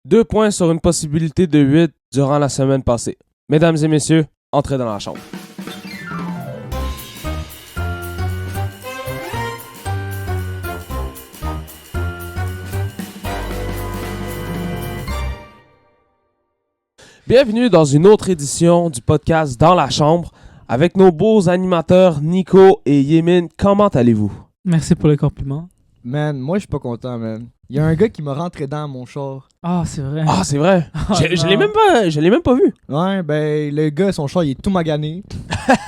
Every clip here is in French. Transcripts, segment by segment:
2 points sur une possibilité de 8 durant la semaine passée. Mesdames et messieurs, entrez dans la chambre. Bienvenue dans une autre édition du podcast Dans la chambre avec nos beaux animateurs Nico et Yémin. Comment allez-vous? Merci pour le compliment. Man, moi je suis pas content, man. Il y a un gars qui m'a rentré dans mon char. Ah, c'est vrai. Ah, c'est vrai. Oh, je non. l'ai même pas vu. Ouais, ben le gars, son char, il est tout magané.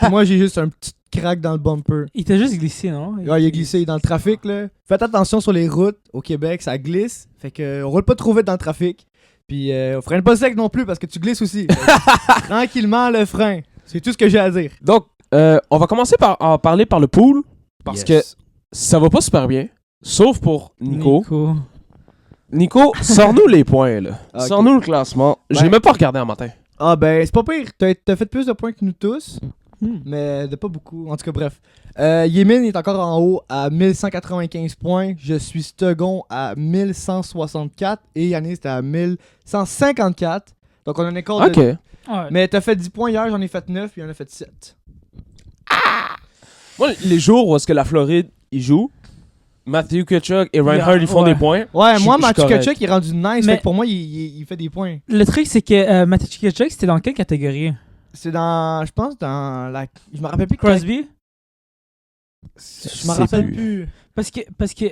Puis moi, j'ai juste un petit crack dans le bumper. Il t'a juste glissé, non? Ouais, il a glissé dans le trafic, là. Faites attention sur les routes au Québec, ça glisse. Fait que on roule pas trop vite dans le trafic. Puis on freine pas sec non plus parce que tu glisses aussi. Tranquillement, le frein. C'est tout ce que j'ai à dire. Donc, on va commencer par en parler par le pool parce que ça va pas super bien. Sauf pour Nico. Nico, sors-nous les points, là. Okay. Sors-nous le classement. J'ai même pas regardé un matin. Ah ben, c'est pas pire. T'as fait plus de points que nous tous. Mais de pas beaucoup. En tout cas, bref. Yémin est encore en haut à 1195 points. Je suis second à 1164. Et Yannis est à 1154. Donc on a un écart Ok. de... Ouais. Mais t'as fait 10 points hier, j'en ai fait 9, puis il en a fait 7. Moi, les jours où est-ce que la Floride, ils jouent, Matthew Tkachuk et Reinhardt, ils font ouais. des points. Ouais, moi, Je suis Mathieu correct. Tkachuk, il est rendu nice. Mais- Fait que pour moi, il fait des points. Le truc, c'est que Mathieu Tkachuk, c'était dans quelle catégorie? C'est dans... Je pense dans la... Je me rappelle plus. Crosby? Je me rappelle plus. Parce que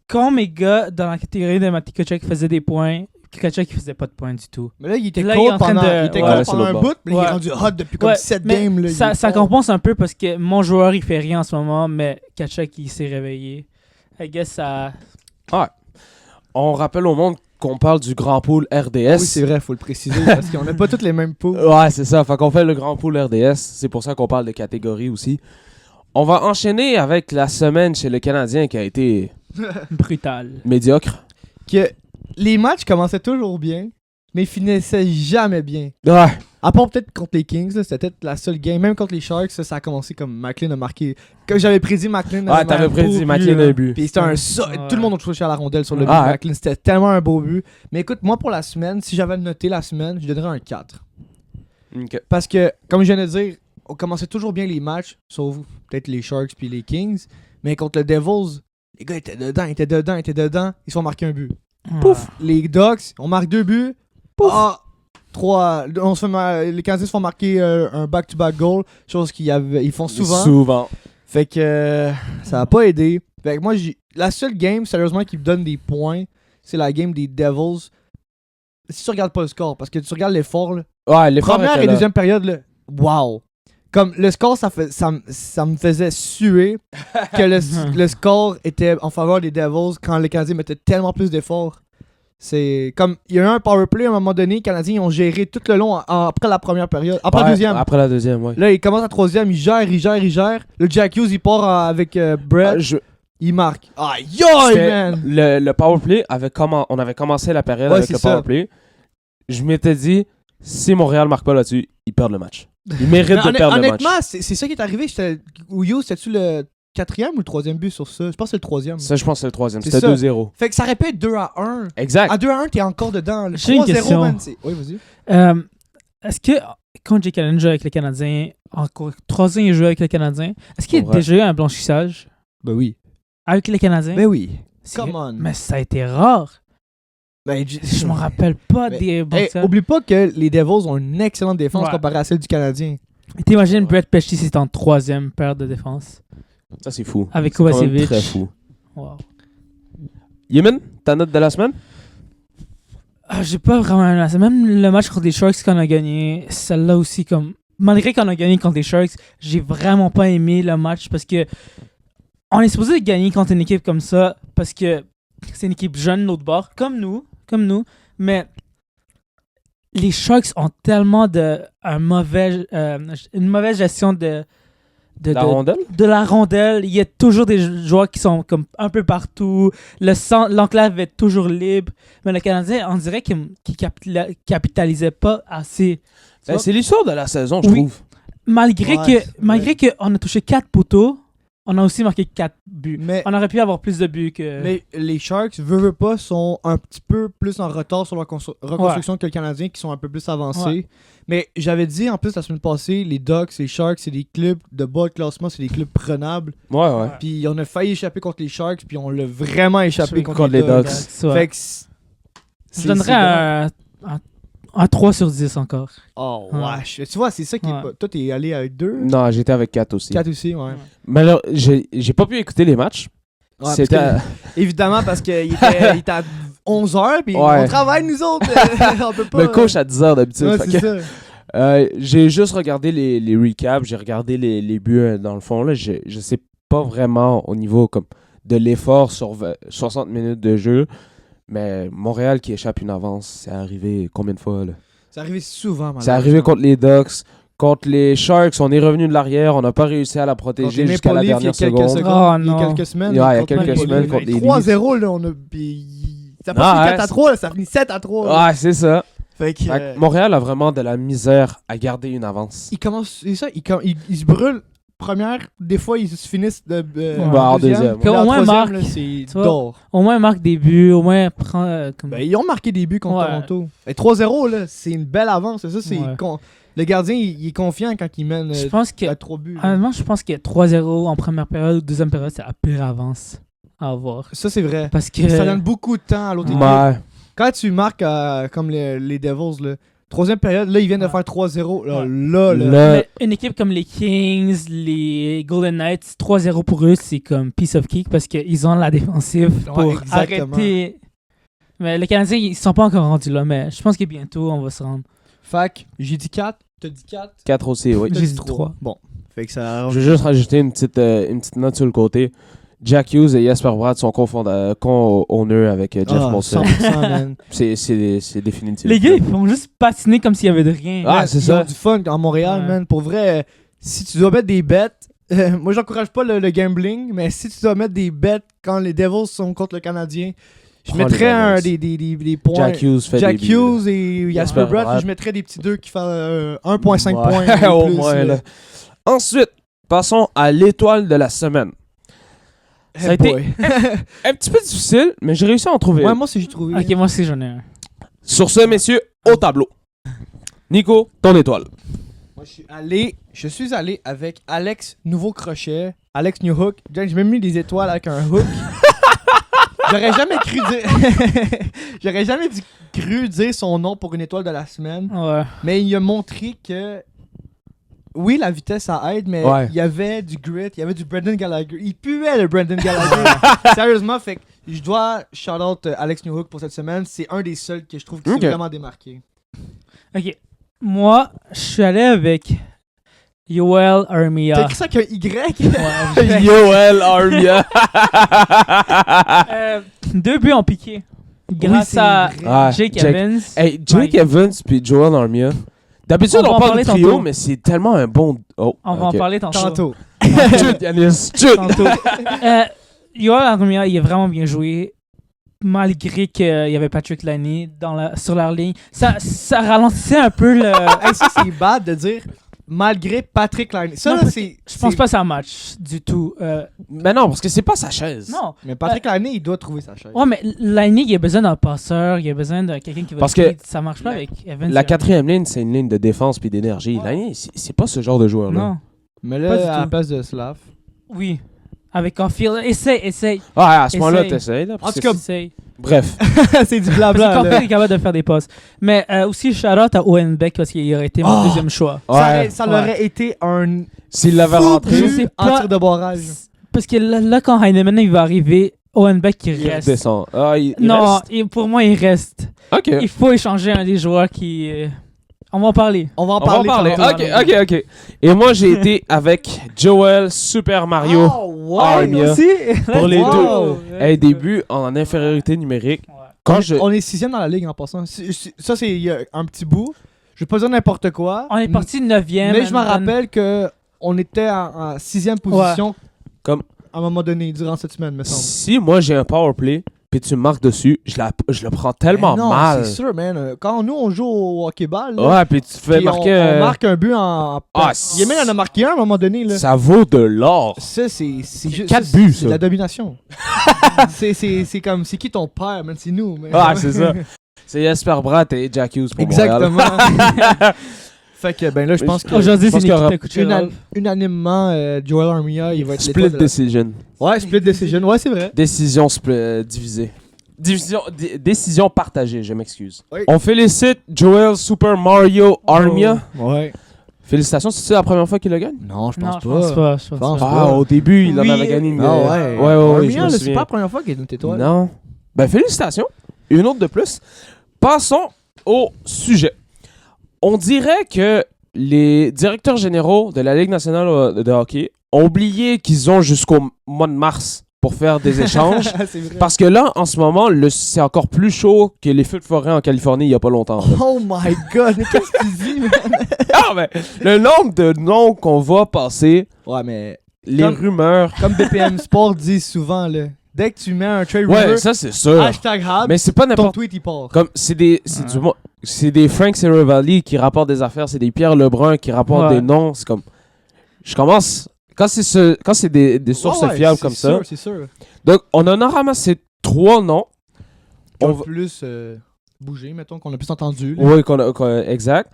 quand mes gars dans la catégorie de Mathieu Tkachuk faisaient des points, Tkachuk il faisait pas de points du tout. Mais là, il était Là, il est cold en train pendant, de- il était ouais, cold c'est pendant l'autre un bord. bout, puis il est Ouais. rendu hot depuis comme Ouais, 7 mais games. Là, il ça est fort. compense un peu parce que mon joueur il fait rien en ce moment, mais Tkachuk il s'est réveillé. I guess ça... On rappelle au monde qu'on parle du grand pool RDS. Oui, c'est vrai, faut le préciser, parce qu'on n'a pas tous les mêmes pots. Ouais, c'est ça. Fait qu'on fait le grand pool RDS. C'est pour ça qu'on parle de catégories aussi. On va enchaîner avec la semaine chez le Canadien qui a été brutal. médiocre. Que les matchs commençaient toujours bien, mais finissaient jamais bien. Ouais. À part peut-être contre les Kings, là, c'était peut-être la seule game. Même contre les Sharks, ça a commencé comme McLean a marqué. Comme j'avais prédit, McLean Ouais, t'avais prédit McLean a un but. Puis c'était un Ouais. tout le monde a touché à la rondelle sur le but Ah, de ouais. McLean. C'était tellement un beau but. Mais écoute, moi pour la semaine, si j'avais noté la semaine, je donnerais un 4. Ok. Parce que, comme je viens de dire, on commençait toujours bien les matchs, sauf peut-être les Sharks puis les Kings. Mais contre le Devils, les gars étaient dedans. Ils se font marquer un but. Pouf! Les Ducks, on marque 2 buts. Pouf! Ah, 3. Les Canadiens se font marquer un back-to-back goal, chose ils font souvent. Fait que ça a pas aidé. Fait que moi, la seule game, sérieusement, qui me donne des points, c'est la game des Devils. Si tu regardes pas le score, parce que tu regardes l'effort, là, Ouais, l'effort première était et là. deuxième période, là, wow! Comme le score, ça me faisait suer que le score était en faveur des Devils quand les Canadiens mettaient tellement plus d'efforts. C'est comme, il y a eu un power play à un moment donné, les Canadiens ils ont géré tout le long après la première période, après la Ouais, deuxième. Après la deuxième, ouais. Là, il commence à troisième, il gère. Le Jack Hughes, il part avec Brett, il marque. Aïe, C'était- man! Le powerplay on avait commencé la période Ouais, avec c'est le ça. powerplay. Je m'étais dit, si Montréal marque pas là-dessus, ils perdent le match. Ils méritent de perdre le match. Honnêtement, c'est ça qui est arrivé. Hughes, c'était-tu le 4e ou le 3e but sur ça? Je pense que c'est le 3e. Ça, je pense que c'est le troisième. C'est C'était ça. 2-0. Fait que ça aurait pu être 2-1. Exact. À 2-1, t'es encore dedans. Le J'ai une 3-0, question. man, oui, vas-y. Est-ce que quand Jake Allen joue avec le Canadien, encore 3 ans il joue avec le Canadien, est-ce qu'il y a Ouais. déjà eu un blanchissage Ben oui. avec le Canadien? Ben oui. C'est- Come on. Mais ça a été rare. Ben, Je me rappelle pas Mais- des Hey, blanchissages. oublie pas que les Devils ont une excellente défense Ouais. comparée à celle du Canadien. T'imagines Brett Pesci, c'est en 3e paire de défense Ça, c'est fou. avec C'est quand même Kovacevic. très fou. Wow. Yémen, ta note de la semaine? J'ai pas vraiment aimé ça. Même le match contre les Sharks qu'on a gagné, celle-là aussi, comme malgré qu'on a gagné contre les Sharks, j'ai vraiment pas aimé le match parce que on est supposé gagner contre une équipe comme ça parce que c'est une équipe jeune de l'autre bord, comme nous, mais les Sharks ont tellement une mauvaise gestion de La rondelle? de la rondelle. Il y a toujours des joueurs qui sont comme un peu partout. L'enclave est toujours libre. Mais le Canadien, on dirait qu'il capitalisait pas assez. Tu Ben, vois? c'est l'histoire de la saison, je Oui. trouve. Malgré Ouais, qu'on a touché 4 poteaux, on a aussi marqué 4 buts. Mais, On aurait pu avoir plus de buts que... mais les Sharks, veut pas, sont un petit peu plus en retard sur leur reconstruction que le Canadien, qui sont un peu plus avancés. Ouais. Mais j'avais dit, en plus, la semaine passée, les Ducks, les Sharks, c'est des clubs de bas de classement, c'est des clubs prenables. Ouais. Puis on a failli échapper contre les Sharks, puis on l'a vraiment échappé Contre les les Ducks. Ducks. Ouais. Fait que Je donnerais un 3 sur 10 encore. Oh, Ouais. wesh. Tu vois, c'est ça qui est Ouais. pas... Toi, t'es allé avec 2? Non, j'étais avec 4 aussi. 4 aussi, ouais. Mais alors, j'ai pas pu écouter les matchs. Ouais, parce C'était... que, évidemment, parce qu'il était à 11h, puis Ouais. on travaille, nous autres. On peut pas... Le coach à 10h d'habitude. Ouais, fait c'est que- ça. j'ai juste regardé les recaps, j'ai regardé les buts dans le fond. Là, je sais pas vraiment au niveau comme de l'effort sur 60 minutes de jeu, mais Montréal qui échappe une avance, c'est arrivé combien de fois? Là? C'est arrivé souvent, C'est arrivé contre les Ducks, contre les Sharks, on est revenu de l'arrière, on n'a pas réussi à la protéger jusqu'à la dernière seconde. Il y Oh, a non. quelques semaines. Ouais, il y a contre quelques Maple semaines Leaf. contre les 3-0, là, on a... Puis... Ça a pas Ah, fini ouais, 4-3, là, ça a fini 7-3. là. Ouais, c'est ça. Fait que... Fait que Montréal a vraiment de la misère à garder une avance. Ils commencent... C'est ça, ils se brûlent. Première, des fois, ils se finissent de... en deuxième. Puis Au en moins, troisième, Marc, là, c'est tu vois. d'or. Au moins, marque des buts, au moins, prend... comme... Ben, ils ont marqué des buts contre Ouais. Toronto. Et 3-0, là, c'est une belle avance. C'est ça, c'est... Ouais. Le gardien, il est confiant quand il mène je pense que... à 3 buts. là. Honnêtement, je pense que 3-0 en première période ou deuxième période, c'est la pire avance à avoir. Ça, c'est vrai. Parce que... Ça donne beaucoup de temps à l'autre équipe. Ouais. Quand tu marques comme les Devils, là, troisième période, là, ils viennent de faire 3-0. Là. Mais une équipe comme les Kings, les Golden Knights, 3-0 pour eux, c'est comme piece of cake parce qu'ils ont la défensive pour exactement. arrêter. Mais les Canadiens, ils sont pas encore rendus là, mais je pense que bientôt, on va se rendre. Fac, j'ai dit 4. T'as dit 4? 4 aussi, oui. J'ai dit 3. Bon. Fait que ça... Je vais juste rajouter une petite note sur le côté. Jack Hughes et Jesper Bratt sont co-owners avec Jeff Molson. 100%, man. C'est définitif. Les gars, ils font juste patiner comme s'il y avait de rien. Ah, Man, c'est ils ça. ont du fun en Montréal, Ouais. man. Pour vrai, si tu dois mettre des bêtes... moi, j'encourage pas le gambling, mais si tu dois mettre des bêtes quand les Devils sont contre le Canadien, je Prends mettrais les des points. Jack Hughes fait Jack des buts, Hughes et Jasper Bratt, Bratt. je mettrais des petits 2 qui font 1.5 Ouais. points. Au plus, moins, là. là. Ensuite, passons à l'étoile de la semaine. Ça a été boy. un petit peu difficile, mais j'ai réussi à en trouver Ouais, une. moi aussi, j'ai trouvé. Ok, moi aussi, j'en ai un. Sur ce, messieurs, au tableau. Nico, ton étoile. Moi, je suis allé avec Alex Nouveau Crochet, Alex New Hook. J'ai même mis des étoiles avec un hook. J'aurais jamais cru dire... J'aurais jamais cru dire son nom pour une étoile de la semaine. Ouais. Mais il a montré que... Oui, la vitesse, ça aide, mais Ouais. il y avait du grit, il y avait du Brendan Gallagher. Il puait le Brendan Gallagher. Sérieusement, fait que je dois shout-out Alex New Hook pour cette semaine. C'est un des seuls que je trouve qui Ok. s'est vraiment démarqué. Ok. Moi, je suis allé avec Yoel T'as Armia. écrit ça avec un Y? Ouais, Yoel Armia. 2 buts en piqué. Grâce c'est à vrai. Ah, Jake Jake- Evans. Hey, Jake Evans puis Joel Armia. D'habitude, On va on en parle parler de trio, tantôt. mais c'est tellement un bon... Oh, On va ok. en parler tantôt. Tantôt. Chut, Yanis, chut. Tantôt. Yoel Armia, il a vraiment bien joué. Malgré qu'il y avait Patrick Laine sur leur ligne. Ça ralentissait un peu le... Hey, ça, c'est bad de dire malgré Patrick Laine. Ça, Non, là, parce c'est. Je pense pas que c'est un match du tout. Mais non, parce que c'est pas sa chaise. Non. Mais Patrick Laine, il doit trouver sa chaise. Ouais, mais Laine, il a besoin d'un passeur, il a besoin de quelqu'un qui va... Parce que lead. Ça marche pas avec Evans. La quatrième ligne, c'est une ligne de défense puis d'énergie. Ouais. Là, c'est pas ce genre de joueur-là. Non. Mais Pas du là, à la tout. place de Slav. Oui. Avec Caulfield. Essaye. Ah, à ce moment-là, Essaye. t'essayes. Là, parce En tout que cas, Essaye. bref. c'est du Parce que blabla. là. Caulfield est capable de faire des passes. Mais aussi, shout-out à Owen Beck parce qu'il aurait été mon Oh! deuxième choix. Ouais. Ça l'aurait été un S'il l'avait fou rentré, Je but sais en pas. tir de barrage. Parce que là, quand Heinemann il va arriver, Owen Beck il il reste. descend. Ah, il Non, reste. pour moi, il reste. Ok. Il faut échanger un des joueurs qui... On va en parler. On va en On va en parler. parler. tantôt. Ok. Et moi, j'ai été avec Joel Super Mario. Oh, wow. Armia. Aussi? Pour les Wow. deux. Hey, début en infériorité numérique. Ouais. Quand je... On est 6ème dans la ligue en passant. Ça, c'est il y a un petit bout. Je vais pas dire n'importe quoi. On est parti 9e. Mais je me rappelle que on était en 6ème position Comme- à un moment donné durant cette semaine, me semble. Si moi j'ai un power play, puis tu me marques dessus, je le prends tellement non, mal. c'est sûr, man. Quand nous, on joue au hockey-ball, là, Ouais, puis tu fais puis marquer... on marque un but en... Ah, Yemen en a marqué un à un moment donné, là. Ça vaut de l'or. Ça, c'est juste... 4 buts, C'est ça. de la domination. c'est comme... C'est qui ton père, man? C'est nous, man. Ah, c'est ça. C'est Jesper Bratt et Jack Hughes pour Exactement. Montréal. Fait que, ben là, je pense que... Aujourd'hui, je c'est pense une équipe de Kucherov. Unanimement, Joel Armia, il va être Split l'étoile de la- decision. Ouais, split decision. Ouais, c'est vrai. Décision divisée. Décision partagée, je m'excuse. Oui. On félicite Joel Super Mario Armia. Ouais. Félicitations, c'est la première fois qu'il le gagne? Non, je Non, pense je pense pas. Je pense pense pas. pas. Ah, au début, il en Oui. avait gagné une... Ah ouais. ouais, Armia, je me là, c'est souviens. pas la première fois qu'il est une étoile. Non. Ben, félicitations. Une autre de plus. Passons au sujet. On dirait que les directeurs généraux de la Ligue nationale de hockey ont oublié qu'ils ont jusqu'au mois de mars pour faire des échanges. C'est vrai. Parce que là, en ce moment, c'est encore plus chaud que les feux de forêt en Californie il n'y a pas longtemps. Oh my god, mais qu'est-ce que tu dis, man? Ah, mais le nombre de noms qu'on va passer, Ouais, mais les Comme- rumeurs. comme BPM Sport dit souvent, là, dès que tu mets un trade Ouais, rumor, ça c'est sûr. hashtag Hab, Mais c'est pas ton n'importe tweet il part. Comme c'est des Frank Seravalli qui rapportent des affaires, c'est des Pierre Lebrun qui rapportent Ouais. des noms, c'est comme je commence quand c'est des sources Ouais, ouais, fiables c'est comme sûr, ça. C'est sûr. Donc on en a ramassé 3 noms. On On va va- plus bouger, mettons, qu'on a plus entendu. là. Oui, exact.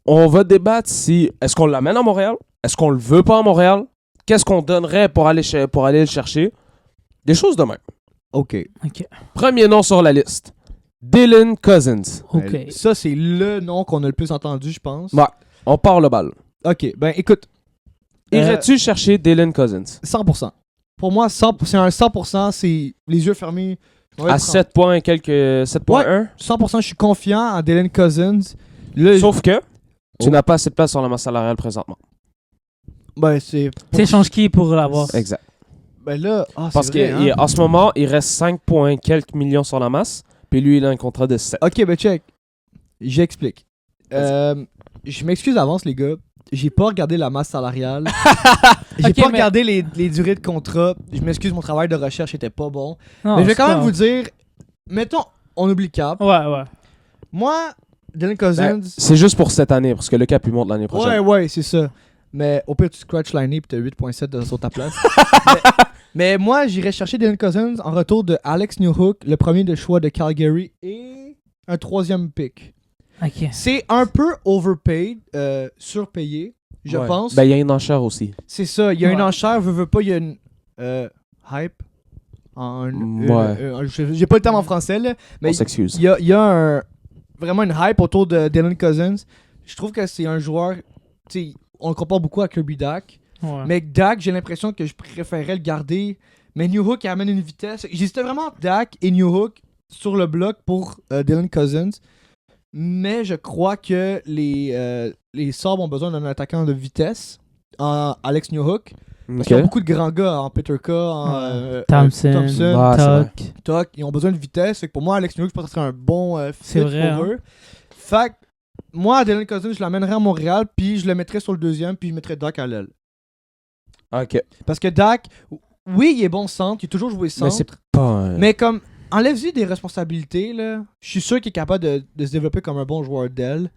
On va débattre si est-ce qu'on l'amène à Montréal, est-ce qu'on le veut pas à Montréal, qu'est-ce qu'on donnerait pour aller le chercher, des choses de même. OK. Ok. Premier nom sur la liste, Dylan Cousins. Ok. Ça, c'est le nom qu'on a le plus entendu, je pense. Ouais. On part le bal. OK, ben écoute, Irais-tu chercher Dylan Cousins 100%. Pour moi, c'est un 100%, c'est les yeux fermés. je vais à le prendre. 7 points, quelques 7.1? 100%, je suis confiant en Dylan Cousins. Là, Sauf que tu Oh. n'as pas assez de place sur la masse salariale présentement. ben, c'est... Tu échanges qui pour l'avoir? Exact. Ben là, Parce c'est vrai, qu'en ce moment, il reste 5 points quelques millions sur la masse, puis lui, il a un contrat de 7. Ok, ben check. J'explique. Je m'excuse d'avance, les gars. J'ai pas regardé la masse salariale. J'ai Ok, pas mais- regardé les durées de contrat. Je m'excuse, mon travail de recherche était pas bon. Non, mais je vais c'est quand même pas- vous dire, mettons, on oublie Cap. Ouais, ouais. Moi, Dylan Cousins... Ben, c'est juste pour cette année, parce que le cap, il monte l'année prochaine. ouais, c'est ça. Mais au pire, tu scratch l'année pis t'as 8.7 sur ta place. mais moi, j'irais chercher Dylan Cousins en retour de Alex Newhook, le premier de choix de Calgary, et un 3e pick. Ok. C'est un peu overpaid, surpayé, je Ouais. pense. Ben, il y a une enchère aussi. C'est ça, il y a une Ouais. enchère, veut pas, il y a une hype. Ouais. J'ai pas le terme en français, là, mais On s'excuse. il y a vraiment une hype autour de Dylan Cousins. Je trouve que c'est un joueur, tu sais, on le compare beaucoup à Kirby Dak. Ouais. Mais Dak, j'ai l'impression que je préférerais le garder. Mais Newhook, il amène une vitesse. J'hésitais vraiment entre Dak et Newhook sur le bloc pour Dylan Cousins. Mais je crois que les Sabres ont besoin d'un attaquant de vitesse. En Alex Newhook. Parce qu'il y a beaucoup de grands gars en Peterka, en Thompson, Ah, c'est vrai. Tuck. Toc. Ils ont besoin de vitesse. Fait que pour moi, Alex Newhook, je pense que ce serait un bon fit C'est vrai, pour hein. eux. Fait que moi, Dylan Cousins, je l'amènerais à Montréal. Puis je le mettrais sur le 2e. Puis je mettrais Dak à l'aile. Ok. Parce que Dak, oui, il est bon centre, il a toujours joué Mais centre. c'est pas un... Mais comme, enlève-lui des responsabilités, là. Je suis sûr qu'il est capable de se développer comme un bon joueur d'aile.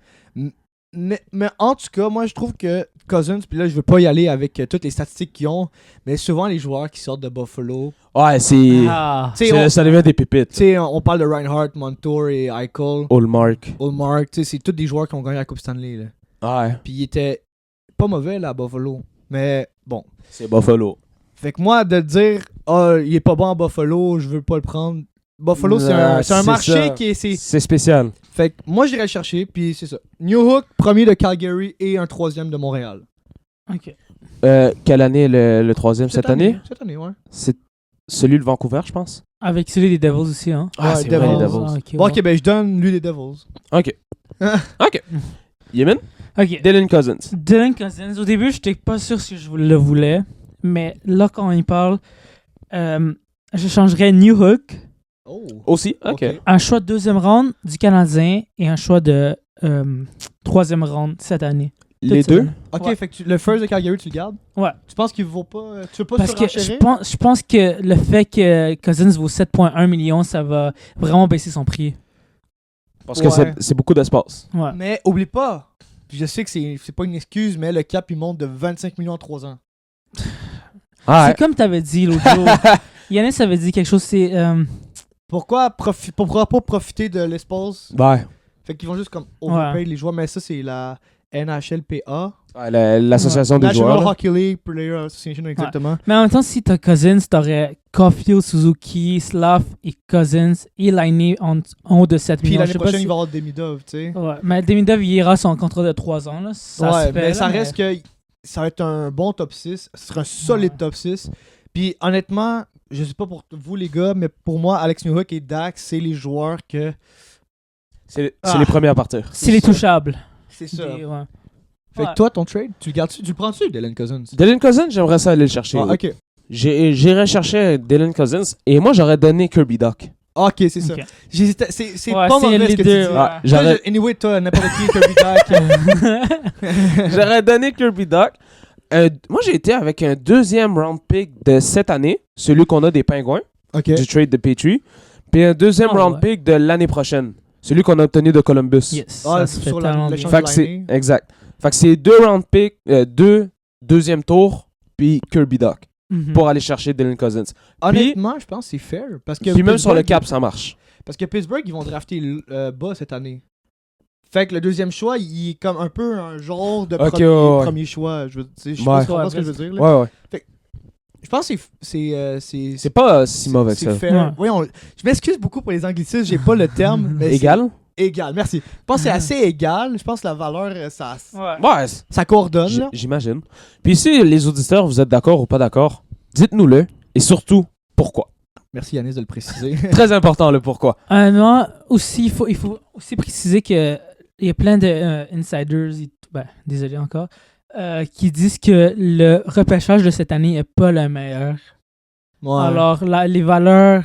Mais en tout cas, moi, je trouve que Cousins, puis là, je veux pas y aller avec toutes les statistiques qu'ils ont, mais souvent, les joueurs qui sortent de Buffalo, Ouais, c'est... Ah. tu sais, Ça devient des pépites. tu sais, on parle de Reinhardt, Montour et Eichel, Hallmark. Ullmark, tu sais, c'est tous des joueurs qui ont gagné la Coupe Stanley, là. Ouais. Puis ils étaient pas mauvais, là, à Buffalo. Mais bon. C'est Buffalo. Fait que moi, de dire, il est pas bon à Buffalo, je veux pas le prendre. Buffalo, c'est un C'est marché ça. qui est. C'est spécial. Fait que moi, j'irais le chercher, puis c'est ça. Newhook, premier de Calgary et un 3e de Montréal. Ok. Quelle année le troisième? Cette année? Cette année, ouais. C'est celui de Vancouver, je pense. Avec celui des Devils aussi, hein. Ah, Ouais, c'est vrai, les Devils. Devils. Ah, ok, Bon, ouais. ok, ben je donne lui des Devils. Ok. Ok. Yemen? Ok. Dylan Cousins. Dylan Cousins, au début, j'étais pas sûr si je le voulais, mais là, quand on y parle, je changerais Newhook, Oh. Aussi? Ok. un choix de 2e round du Canadien et un choix de 3e round cette année. Les Tout deux. ça. Ok, Ouais. fait que le first de Calgary, tu le gardes? Ouais. Tu penses qu'il vaut pas. Tu veux pas Parce que surenchérir? je pense que le fait que Cousins vaut 7,1 millions, ça va vraiment baisser son prix. Parce que Ouais. c'est beaucoup d'espace. Ouais. Mais oublie pas, puis je sais que c'est pas une excuse, mais le cap il monte de 25 millions en 3 ans. Ah, C'est comme t'avais dit l'autre jour. Yannis avait dit quelque chose, c'est... Pourquoi pas profiter de l'espace? ouais. Fait qu'ils vont juste comme overpay les joueurs, mais ça c'est la NHLPA. Ouais, l'association des National joueurs. là. Hockey League Player Association, exactement. Mais en même temps, si t'as Cousins, t'aurais Caulfield, Suzuki, Slav et Cousins et Laine en haut de 7 Puis millions. l'année Je sais pas prochaine, si- il va y avoir Demidov, tu sais. Ouais, mais Demidov, il ira son contrat de 3 ans. Là. Ça Ouais, se fait, mais là, ça reste que ça va être un bon top 6. Ce sera un solide Ouais. top 6. Puis honnêtement, je sais pas pour vous les gars, mais pour moi, Alex Newhook et Dax, c'est les joueurs que. C'est Ah. les premiers à partir. C'est les touchables. C'est ça. Ouais. Fait que toi, ton trade, tu le gardes-tu? Tu le prends-tu, Dylan Cousins? Dylan Cousins, j'aimerais ça aller le chercher. Ah, oui. ok. J'irais chercher Dylan Cousins et moi j'aurais donné Kirby Doc. Ok, c'est ça. Ok. J'hésitais- C'est Ouais, pas c'est mauvais les ce que deux, tu dis. ouais. Ah, Toi, j'aurais anyway, toi, n'importe qui, Kirby Doc. j'aurais donné Kirby Doc. Moi j'ai été avec un deuxième round pick de cette année, celui qu'on a des Pingouins, Ok. du trade de Petrie. Puis un deuxième Ah, round ouais. pick de l'année prochaine, celui qu'on a obtenu de Columbus. Yes, Ah, ça se fait sur tellement le bien. champ- Fait que c'est l'année. exact. Fait que c'est deux round picks, deux deuxième tour, puis Kirby Doc Mhm. pour aller chercher Dylan Cousins. Honnêtement, je pense que c'est fair. Parce que Puis même sur le Pittsburgh- cap, ça marche. Parce que Pittsburgh, ils vont drafter bas cette année. Fait que le deuxième choix, il est comme un peu un genre de Ok, ouais. premier choix. Je sais Ouais. pas ce que je veux dire. Là. Ouais, ouais. Je pense que C'est pas si mauvais que c'est ça. fair. Ouais. Oui, je m'excuse beaucoup pour les anglicismes, j'ai pas le terme. Mais Égal? c'est égal, merci. Je pense que c'est assez égal. Je pense que la valeur, Ouais. Ouais, ça coordonne. Là. j'imagine. Puis si les auditeurs, vous êtes d'accord ou pas d'accord, dites-nous-le. Et surtout, pourquoi. Merci Yanis de le préciser. Très important, le pourquoi. Non, aussi, il faut aussi préciser qu'il y a plein de insiders, désolé encore, qui disent que le repêchage de cette année n'est pas le meilleur. Ouais. Alors, les valeurs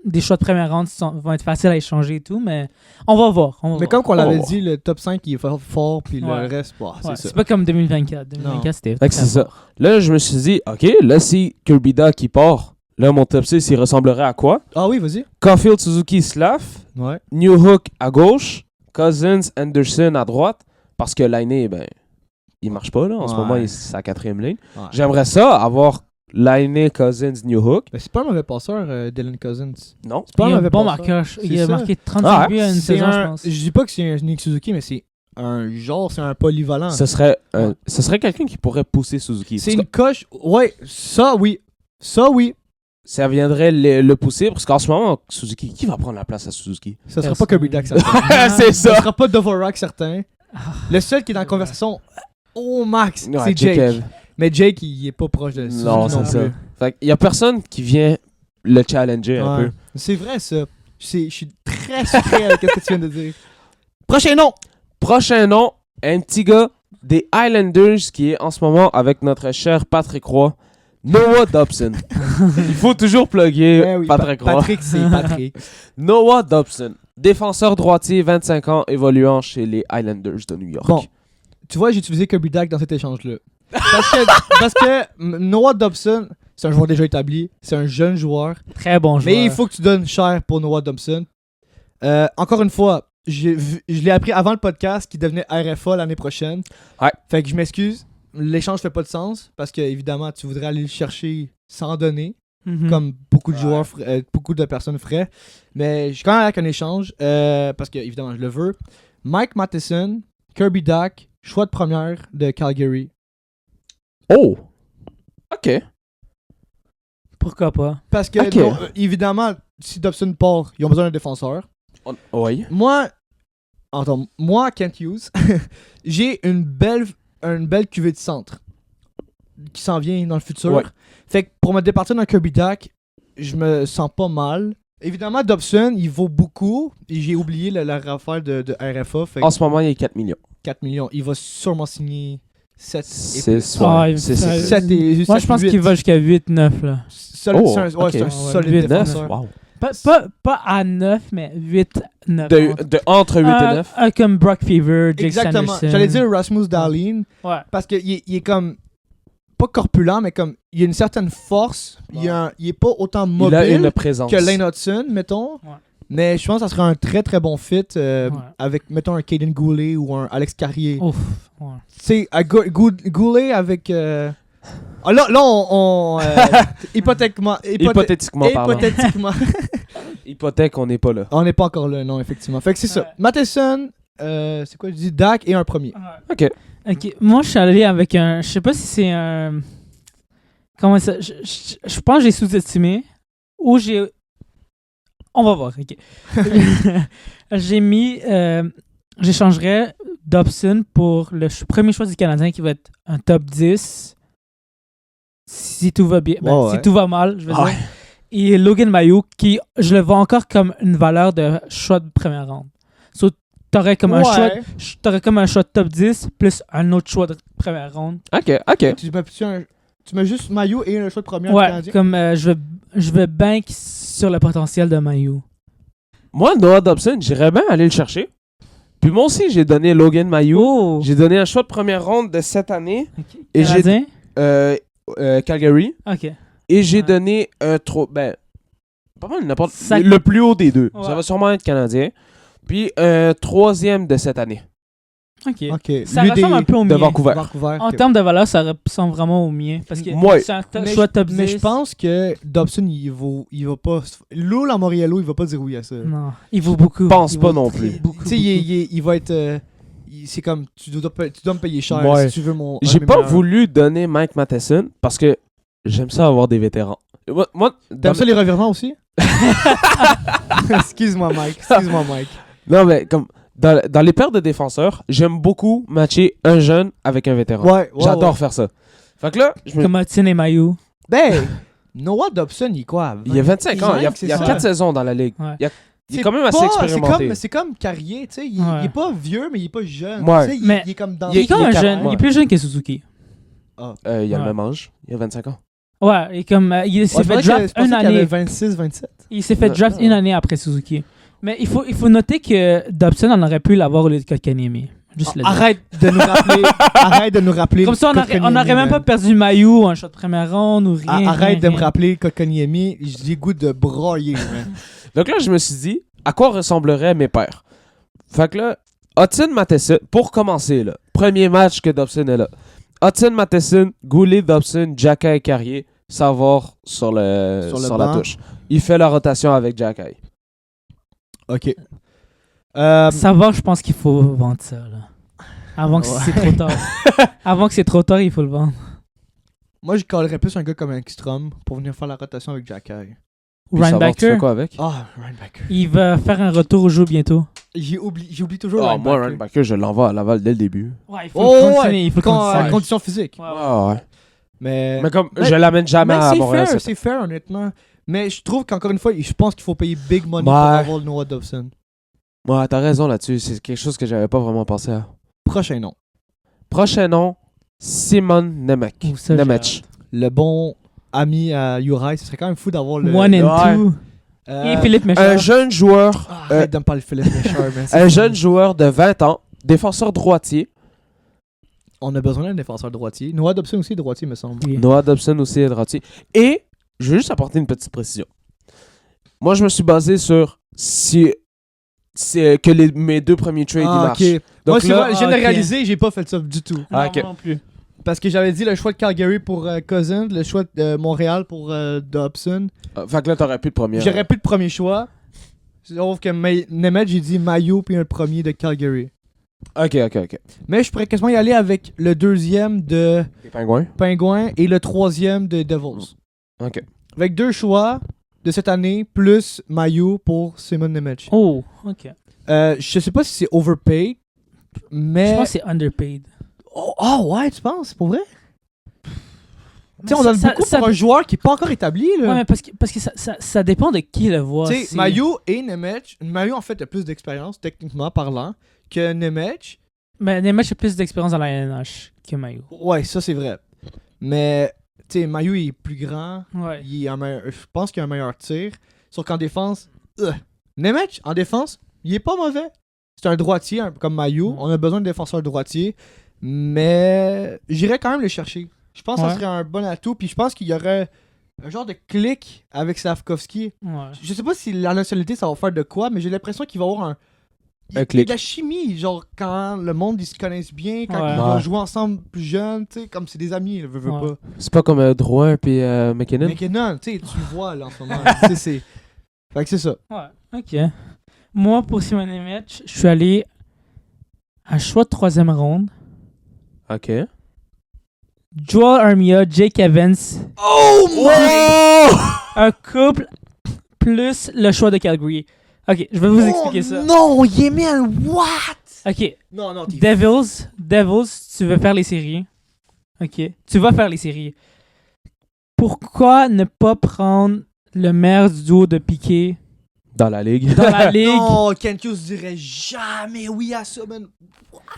des choix de première ronde vont être faciles à échanger et tout, mais on va voir. Mais comme qu'on On l'avait va dit, le top 5 il est fort, puis Ouais. le reste, bah, Ouais, c'est ça. c'est pas comme 2024. 2024, c'était Fait que très c'est ça. fort. Là, je me suis dit, OK, là, si Kirby Doc qui part, là, mon top 6, il ressemblerait à quoi? Ah oui, vas-y. Caulfield, Suzuki, Slav, Ouais. Newhook à gauche, Cousins, Anderson à droite, parce que Laine, ben, il marche pas, là. En ce Ouais. moment, il est sa quatrième ligne. Ouais. J'aimerais ça, avoir Laine, Cousins, Newhook. Mais c'est pas un mauvais passeur, Dylan Cousins. Non. C'est pas Il un a un mauvais bon passeur. marqueur. Il C'est a ça. marqué 35 Ah, buts à une C'est saison, je un. pense. Je dis pas que c'est un Nick Suzuki, mais c'est un genre, c'est un polyvalent. Ce serait quelqu'un qui pourrait pousser Suzuki. C'est Parce une coche. Ouais, ça oui. Ça oui. que ça viendrait le pousser, parce qu'en ce moment, Suzuki, qui va prendre la place à Suzuki? Ça sera Personne. pas Kirby Doc, certain. C'est Ça ça! sera pas Dvorak, certain. Le seul qui est dans la conversation au max, Ouais, c'est Jake. Kev. Mais Jake, il est pas proche de Suzuki Non, c'est ça. plus. Fait qu'il y a personne qui vient le challenger un Ouais. peu. C'est vrai, ça. Je suis très surpris avec ce que tu viens de dire. Prochain nom! Prochain nom, un petit gars des Highlanders qui est en ce moment avec notre cher Patrick Roy, Noah Dobson. Il faut toujours plugger Eh oui, Patrick Roy. Patrick, c'est Patrick. Noah Dobson, défenseur droitier, 25 ans, évoluant chez les Highlanders de New York. Bon. Tu vois, j'ai utilisé Kirby Doc dans cet échange-là. Parce que Noah Dobson, c'est un joueur déjà établi. C'est un jeune joueur. Très bon joueur. Mais il faut que tu donnes cher pour Noah Dobson. Encore une fois, je l'ai appris avant le podcast qu'il devenait RFA l'année prochaine. Ouais. Fait que je m'excuse. L'échange fait pas de sens parce que évidemment tu voudrais aller le chercher sans donner, Mhm. comme beaucoup de joueurs, beaucoup de personnes feraient. Mais je suis quand même avec un échange parce que évidemment je le veux. Mike Matheson, Kirby Doc, choix de première de Calgary. Oh! OK. Pourquoi pas? Parce que Ok. non, évidemment, si Dobson part, ils ont besoin d'un défenseur. Oui. Moi, Kent Hughes, j'ai une belle cuvée de centre qui s'en vient dans le futur. Ouais. Fait que pour me départir d'un Kirby Doc, je me sens pas mal. Évidemment, Dobson, il vaut beaucoup. Et j'ai oublié la rafale de RFA. Fait que En ce moment, il y a 4 millions. 4 millions. Il va sûrement signer 7 C'est Ah, il c'est- fait- c'est- Moi, je pense qu'il va jusqu'à 8-9. Là. Oh, c'est un ok. solide 8-9. défenseur. Wow. Pas à 9, mais 8, 9. De entre 8 et 9. Comme Brock Fever, Jake Exactement. Sanderson. J'allais dire Rasmus Dahlin Ouais. parce qu'il est comme pas corpulent, mais comme il a une certaine force. Il est pas autant Il a mobile une présence. que Lane Hudson, mettons. Ouais. Mais je pense que ça serait un très très bon fit avec, mettons, un Caden Goulet ou un Alex Carrier. Ouf. Ouais. Tu sais, Goulet avec. Ah, là, on hypothétiquement parlant. Hypothèque, on n'est pas là. on n'est pas encore là, non, effectivement. Fait que c'est ça. Ouais. Matheson, c'est quoi, je dis Dak et un premier. Ok. Ok, moi je suis allé avec un. Je sais pas si c'est un. Comment ça. Je pense que j'ai sous-estimé. Ou j'ai. On va voir, ok. J'ai mis. J'échangerais Dobson pour le premier choix du Canadien qui va être un top 10. Si tout va bien. Ben, si tout va mal, je veux dire. Et Logan Mailloux, qui je le vois encore comme une valeur de choix de première ronde. So, t'aurais comme un choix de top 10 plus un autre choix de première ronde. Ok. Tu mets juste Maillot et un choix de première Ouais, Canadien. comme je vais bank sur le potentiel de Mailloux. Moi, Noah Dobson, j'irais bien aller le chercher. Puis moi aussi, j'ai donné Logan Mailloux. Oh! J'ai donné un choix de première ronde de cette année. Okay. Et Canadien? Calgary. Ok. Et j'ai Ouais. donné un trop. Ben, pas mal n'importe. Ça- Le plus haut des deux. Ouais. Ça va sûrement être Canadien. Puis un troisième de cette année. Ok. Ok. Ça Lui, ressemble un peu au de mien. Vancouver. En ok. termes de valeur, ça ressemble vraiment au mien. Parce que Ouais. c'est un Mais choix top 10. Mais je pense que Dobson, il va pas. Lou Lamoriello, il va pas dire oui à ça. Non, il vaut beaucoup. Je pense Il pas vaut non très plus. beaucoup, Tu sais, il va être. C'est comme, tu dois me payer cher Ouais. si tu veux mon. un J'ai de mes pas meilleurs. voulu donner Mike Matheson parce que j'aime ça avoir des vétérans. Moi T'aimes ça les revirements aussi? Excuse-moi, Mike. Non, mais comme dans les paires de défenseurs, j'aime beaucoup matcher un jeune avec un vétéran. Ouais. J'adore faire ça. Fait que là, Comme Hudson et Mailloux. Ben, Noah Dobson, il est quoi? il y a 25 ans, il y a c'est 4 ça. saisons dans la ligue. Ouais. Il est quand même assez expérimenté. C'est comme Carrier, tu sais. Il Ouais. est pas vieux, mais il est pas jeune. Ouais. Tu sais, Mais il est comme dans. Il est comme un jeune. ouais. Il est plus jeune que Suzuki. Il a Ouais. le même âge. Il a 25 ans. Ouais, et comme il s'est fait draft une année. 26, 27. Il s'est fait Non, draft non. une année après Suzuki. Mais il faut noter que Dobson en aurait pu l'avoir au lieu de Kotkaniemi. Juste le dire. Arrête de nous rappeler. Comme ça, on n'aurait même pas perdu Mailloux, un shot de première ronde ou rien. Arrête rien, de me rien. rappeler Kotkaniemi. J'ai goût de broyer, man. Donc là, je me suis dit, à quoi ressembleraient mes pères? Fait que là, Hudson Matheson, pour commencer, là, premier match que Dobson est là. Hudson Matheson, Goulet, Dobson, Jacky et Carrier, Savard sur la banc. touche. Il fait la rotation avec Jacky. Ok. Savoir, je pense qu'il faut vendre ça. Là. Avant que c'est trop tard. Avant que c'est trop tard, il faut le vendre. Moi, je collerais plus un gars comme Ekstrom pour venir faire la rotation avec Jacky. Puis Ryan Savard, tu fais Backer, quoi avec? Ah, Ryan Backer. il va faire un retour au jeu bientôt. J'oublie toujours Ah, Ryan moi, Backer. Ryan Backer, je l'envoie à Laval dès le début. Ouais, il faut Oh, le continuer. ouais. Il faut le continuer. Condition physique. Ouais, ouais. Ah, ouais. Mais Mais mais- je l'amène jamais mais à c'est Montréal. fair, cette c'est fair, honnêtement. Mais je trouve qu'encore une fois, je pense qu'il faut payer big money Ouais. pour avoir le Noah Dobson. Ouais, t'as raison là-dessus. C'est quelque chose que j'avais pas vraiment pensé à. Prochain nom. Prochain nom, Simon Nemec. Ouh, ça, j'ai Nemec. Le bon ami à Uri, ce serait quand même fou d'avoir le. One and Ouais. two. Euh, Et Philippe Un Méchard. jeune joueur, Arrête de me parler de Philippe Méchard, man. un jeune joueur de 20 ans, défenseur droitier. On a besoin d'un défenseur droitier. Noah Dobson aussi est droitier, me semble. Oui. Noah Dobson aussi est droitier. Et je veux juste apporter une petite précision. Moi, je me suis basé sur si c'est que mes deux premiers trades ils marchent. ok. Donc Moi, là, je viens de ok. réaliser, j'ai pas fait ça du tout. Ah, Non, ok. moi non plus. Parce que j'avais dit le choix de Calgary pour Cousins, le choix de Montréal pour Dobson. Fait que là, t'aurais plus de première. J'aurais plus de premier choix. Sauf que Nemeth, j'ai dit Mayo puis un premier de Calgary. Ok. Mais je pourrais quasiment y aller avec le deuxième de Les Pingouins. Pingouins et le troisième de Devils. Ok. Avec deux choix de cette année, plus Mayo pour Simon Nemeth. Oh, ok. Je sais pas si c'est overpaid, mais... Je pense que c'est underpaid. Oh, ouais, tu penses? Pour vrai? Tu sais, on Ça- donne ça- beaucoup ça- pour un joueur qui est pas encore établi, là. Ouais, mais parce que ça dépend de qui le voit. Tu sais, C'est- Mayo et Nemeth, Mayo en fait a plus d'expérience, techniquement parlant, que Nemeth. Mais Nemeth a plus d'expérience dans la NH que Mayo. Ouais, ça c'est vrai. Mais, tu sais, Mayo il est plus grand, Ouais. je pense qu'il a un meilleur tir. Sauf qu'en défense, Nemec, en défense, il est pas mauvais. C'est un droitier, un peu comme Mayu. On a besoin de défenseurs droitiers. Mais j'irais quand même le chercher. Je pense que ça serait un bon atout. Puis je pense qu'il y aurait un genre de clic avec Slavkovski. Ouais. Je sais pas si la nationalité ça va faire de quoi, mais j'ai l'impression qu'il va y avoir un clic. de la chimie, genre quand le monde ils se connaissent bien, quand Ouais. ils vont jouer ensemble plus jeunes, tu sais, comme c'est des amis, veux Ouais. pas. C'est pas comme Drouin puis McKinnon. McKinnon, tu sais, tu le vois là en ce moment. Tu sais, c'est. Fait que c'est ça. Ouais, ok. Moi, pour Simon Nemec, je suis allé à choix de 3e ronde. Ok. Joel Armia, Jake Evans, Oh un couple plus le choix de Calgary. Ok, je vais vous expliquer ça. Non, il est mis un what? Ok, Non, t'es Devils, tu veux faire les séries. Ok, tu vas faire les séries. Pourquoi ne pas prendre le meilleur du duo de Piqué Dans la ligue. dans la ligue? Non, Kent Hughes dirait jamais oui à ça, man.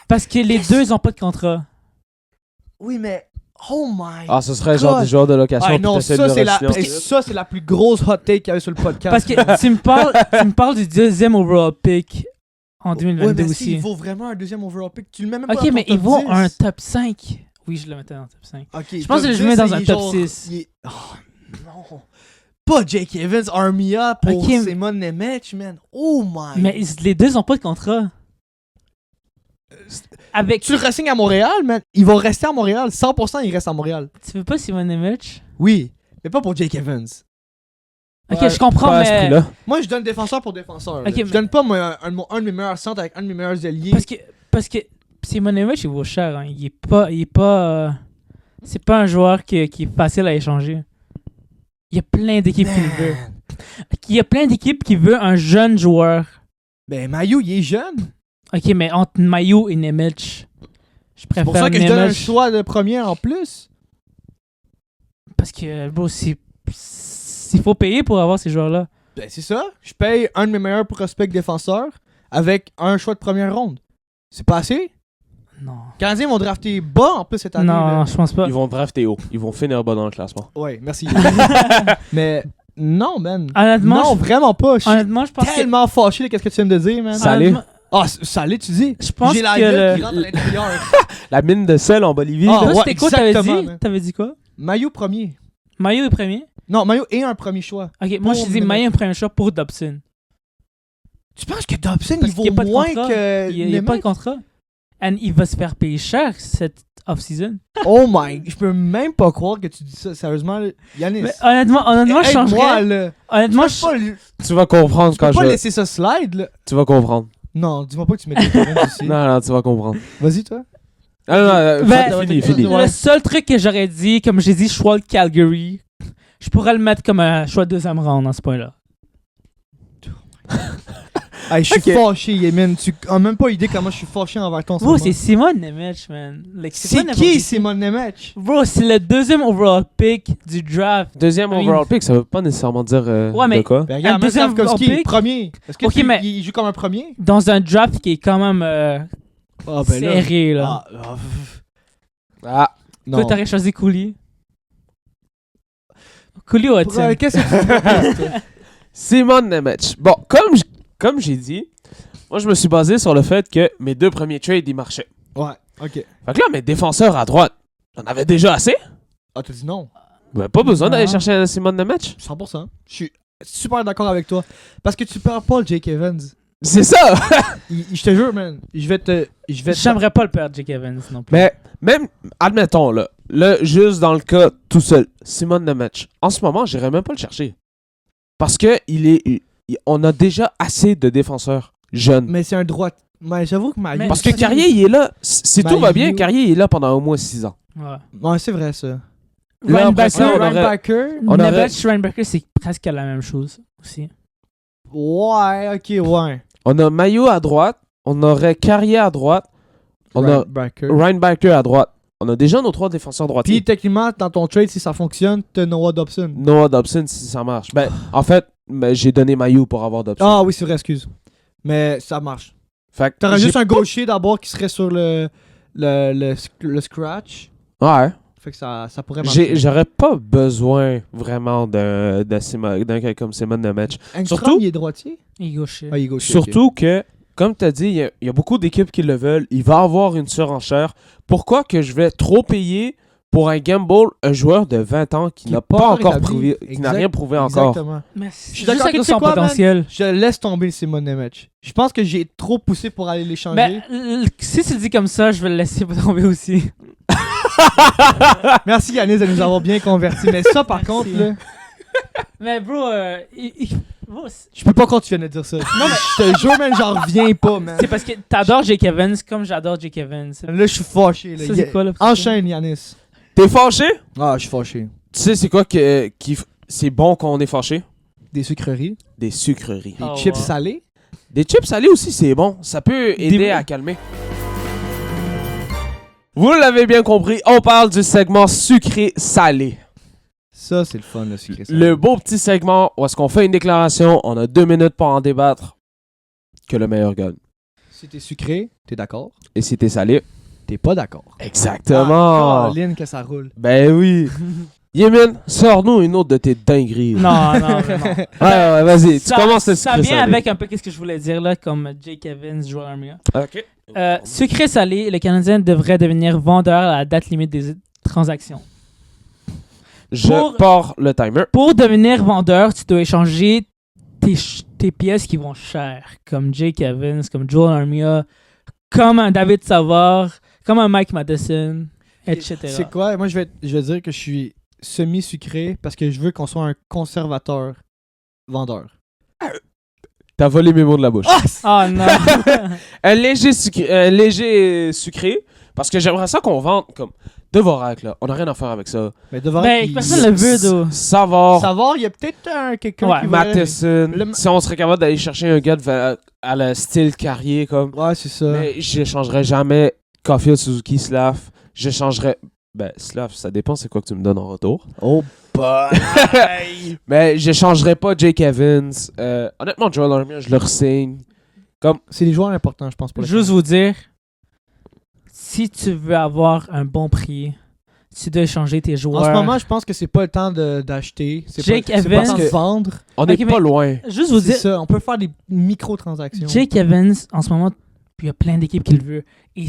Parce que les deux n'ont pas de contrat. Oui, mais. Oh my. Ah, ce serait genre des joueurs de location. Ouais, puis non, t'essaies ça de c'est, le la, re-signer. ça, c'est la plus grosse hot take qu'il y avait sur le podcast. Parce que tu me parles du 2e overall pick en 2022 ouais, mais aussi. il vaut vraiment un deuxième overall pick. Tu le mets même pas Ok, dans ton mais il top vaut 10. un top 5. Oui, je le mettais dans le top 5. Ok, Je pense top que je le mets 10, dans un il est top genre- 6. il est- Oh, non. Pas Jake Evans, Armia pour Ok, mais- Simon Nemec, man. Oh my. Mais les deux n'ont pas de contrat. Avec... Tu le re-signes à Montréal, man. Il va rester à Montréal. 100% il reste à Montréal. Tu veux pas Simon Nemec? Oui, mais pas pour Jake Evans. Ok, Ouais, je comprends, pas à ce mais... prix-là. Moi, je donne défenseur pour défenseur. là. Ok, je mais- donne pas moi, un de mes meilleurs centres avec un de mes meilleurs alliés. Parce que Simon Nemec, il vaut cher. Hein. Il est pas c'est pas un joueur qui est facile à échanger. Il y a plein d'équipes qui le veulent. Il y a plein d'équipes qui veulent un jeune joueur. Ben, Mayu, il est jeune. Ok, mais entre Mayu et Nemec, je préfère C'est pour ça que je donne un Nemec. choix de première en plus. Parce que, bro, il faut payer pour avoir ces joueurs-là. Ben, c'est ça. Je paye un de mes meilleurs prospects défenseurs avec un choix de première ronde. C'est pas assez? Non. Les Canadiens vont drafter bas en plus cette année. Non, là. non, je pense pas. Ils vont drafter haut. Ils vont finir bas dans le classement. Ouais, merci. Mais non, man. Honnêtement, Non, vraiment pas. Je suis honnêtement, je pense que... tellement fâché de qu'est-ce que tu viens de dire, man. Salé. honnêtement, Ah, salé, tu dis? Je pense J'ai la que gueule qui le... rentre à l'intérieur. La mine de sel en Bolivie. Ah, là. Toi, ouais, c'était quoi t'avais exactement, dit? man. T'avais dit quoi? Mayu premier. Mayo est premier? Non, Mayu est un premier choix. Ok, moi, je Pour dis Nemec. Mayo est premier choix pour Dobson. Tu penses que Dobson, Parce il qu'il y a vaut pas de moins contrat. que Il n'y a pas de Nemec? contrat. And il va se faire payer cher cette off-season. Oh my, je peux même pas croire que tu dis ça. Sérieusement, là, Yannis. Mais honnêtement, je aide-moi, changerais. là. Honnêtement, Tu peux pas, Tu vas comprendre tu peux quand pas je. laisser ça slide, là. Tu vas comprendre. Non, dis-moi pas que tu mets des Kevin aussi. Non, non, tu vas comprendre. Vas-y, toi. Ah non, non, Ben, fini. Ouais. le seul truc que j'aurais dit, comme j'ai dit, choix de Calgary, je pourrais le mettre comme un choix de 2e round dans ce point-là. Hey, je suis Ok. fâché, Yemin. Tu as même pas idée comment je suis fâché envers ton Bro, c'est Simon Nemec, man. Like, C'est pas n'importe qui Simon Nemec? Bro, c'est le 2e overall pick du draft. Deuxième I mean- overall pick, ça veut pas nécessairement dire Ouais, mais- de quoi. Ben regarde, Un deuxième Slavkovski, overall pick? premier. Est-ce que Ok, mais- il joue comme un premier? Dans un draft qui est quand même Ah serré, là. Ah, non. Toi, t'aurais choisi Cooley. Cooley ou Hudson? Qu'est-ce que tu dis? Simon Nemec. Bon, comme j'ai dit, moi je me suis basé sur le fait que mes deux premiers trades ils marchaient. Ouais, ok. Fait que là, mes défenseurs à droite, j'en avais déjà assez. Ah, t'as dit non? Ben, pas besoin d'aller Non. chercher un Simon Nemec. 100%. Je suis super d'accord avec toi. Parce que tu perds pas le Jake Evans. C'est ça! Je te jure, man. Je vais te. J'aimerais pas le perdre, Jake Evans, non plus. Mais même, admettons, là, juste dans le cas tout seul, Simon Nemec, en ce moment, j'irais même pas le chercher. Parce que on a déjà assez de défenseurs jeunes. Mais c'est un droit. Mais j'avoue que Mais- Parce que Carrier, il est là. Si tout va bien, Mayu- Carrier, il est là pendant au moins 6 ans. Ouais. Ouais, c'est vrai ça. Là, après Ryan ça, on Backer, aurait- Backer. on aurait- Nemec, Reinbacker, c'est presque la même chose aussi. Ouais, ok, ouais. On a Mayo à droite. On aurait Carrier à droite. On a Backer. Reinbacker à droite. On a déjà nos 3 défenseurs droitiers. Puis techniquement, dans ton trade, si ça fonctionne, t'as Noah Dobson. Noah Dobson, si ça marche. Ben, en fait, j'ai donné Mayo pour avoir Dobson. Ah oui, c'est vrai, excuse. Mais ça marche. Fait que T'aurais j'ai juste un pas- gaucher d'abord qui serait sur le scratch. Ouais. Fait que ça pourrait marcher. J'aurais pas besoin vraiment d'un gars comme Simon de match. Surtout, il est droitier? Il est gaucher. Ah, il est gaucher. Surtout que, comme tu as dit, il y a beaucoup d'équipes qui le veulent. Il va avoir une surenchère. Pourquoi que je vais trop payer pour un gamble, un joueur de 20 ans qui Qui n'a est pas pas encore établi. prouvé, qui n'a rien prouvé Exactement. encore. Mais Je je suis suis d'accord, avec tu sais son quoi, man? potentiel. Je laisse tomber Simon Nemec. Je pense que j'ai trop poussé pour aller l'échanger. Ben, si tu le dis comme ça, je vais le laisser tomber aussi. Merci Yanis de nous avoir bien convertis. Mais ça, par contre, là, Mais bro, bro, je peux pas quand tu viens de dire ça. Non, mais je te jure, man, j'en reviens pas, man. c'est parce que t'adores Jake Evans comme j'adore Jake Evans. Ça, Là, je suis fâché. Là. c'est quoi là? Enchaîne, Yanis. T'es fâché? Ah, je suis fâché. Tu sais, c'est quoi c'est bon quand on est fâché? Des sucreries, Des sucreries. des Oh, chips wow. salés. Des chips salés aussi, c'est bon. Ça peut aider à calmer. Vous l'avez bien compris, on parle du segment sucré-salé. Ça, c'est le fun, le sucré salé. Le beau petit segment où est-ce qu'on fait une déclaration, on a 2 minutes pour en débattre, que le meilleur gagne. Si t'es sucré, t'es d'accord. Et si t'es salé, T'es pas d'accord. exactement. Caroline, que ça roule. Ben oui. Yémin, sors-nous une autre de tes dingueries. Non, non, vraiment. Ouais, vas-y, tu Ça- commences le Ça sucré vient salé. avec un peu qu'est-ce que je voulais dire là, comme Jake Evans, joueur Armia. Ok. Sucré salé, le Canadien devrait devenir vendeur à la date limite des transactions. Je Pour- pars le timer. Pour devenir vendeur, tu dois échanger tes pièces qui vont cher, comme Jake Evans, comme Joel Armia, comme un David Savard, comme un Mike Madison, etc. C'est quoi? Moi, je vais dire que je suis semi-sucré parce que je veux qu'on soit un conservateur vendeur. T'as volé mes mots de la bouche. Oh non! Un léger sucré, parce que j'aimerais ça qu'on vende comme Dvorak, là. On n'a rien à faire avec ça. Mais devant Ben, personne le veut, d'où. Savard, Savoir, il y a peut-être quelqu'un Ouais. qui voudrait- Matheson. Le- Si on serait capable d'aller chercher un gars à la style Carrier, comme. Ouais, c'est ça. Mais j'échangerais jamais Caulfield, Suzuki, Slav. J'échangerais. Ben, Slav, ça dépend c'est quoi que tu me donnes en retour. Oh, Mais j'échangerais pas Jake Evans. Honnêtement, Joel Armia, je le re-signe. c'est des joueurs importants, je pense, pour le Juste vous dire, si tu veux avoir un bon prix, tu dois échanger tes joueurs. En ce moment, je pense que c'est pas le temps d'acheter. C'est Jake pas, c'est pas le temps Evans- de vendre. On Ok, est pas mais- loin. Juste vous C'est dire, ça. On peut faire des micro-transactions. Jake Evans, en ce moment, il y a plein d'équipes qui le veulent. Et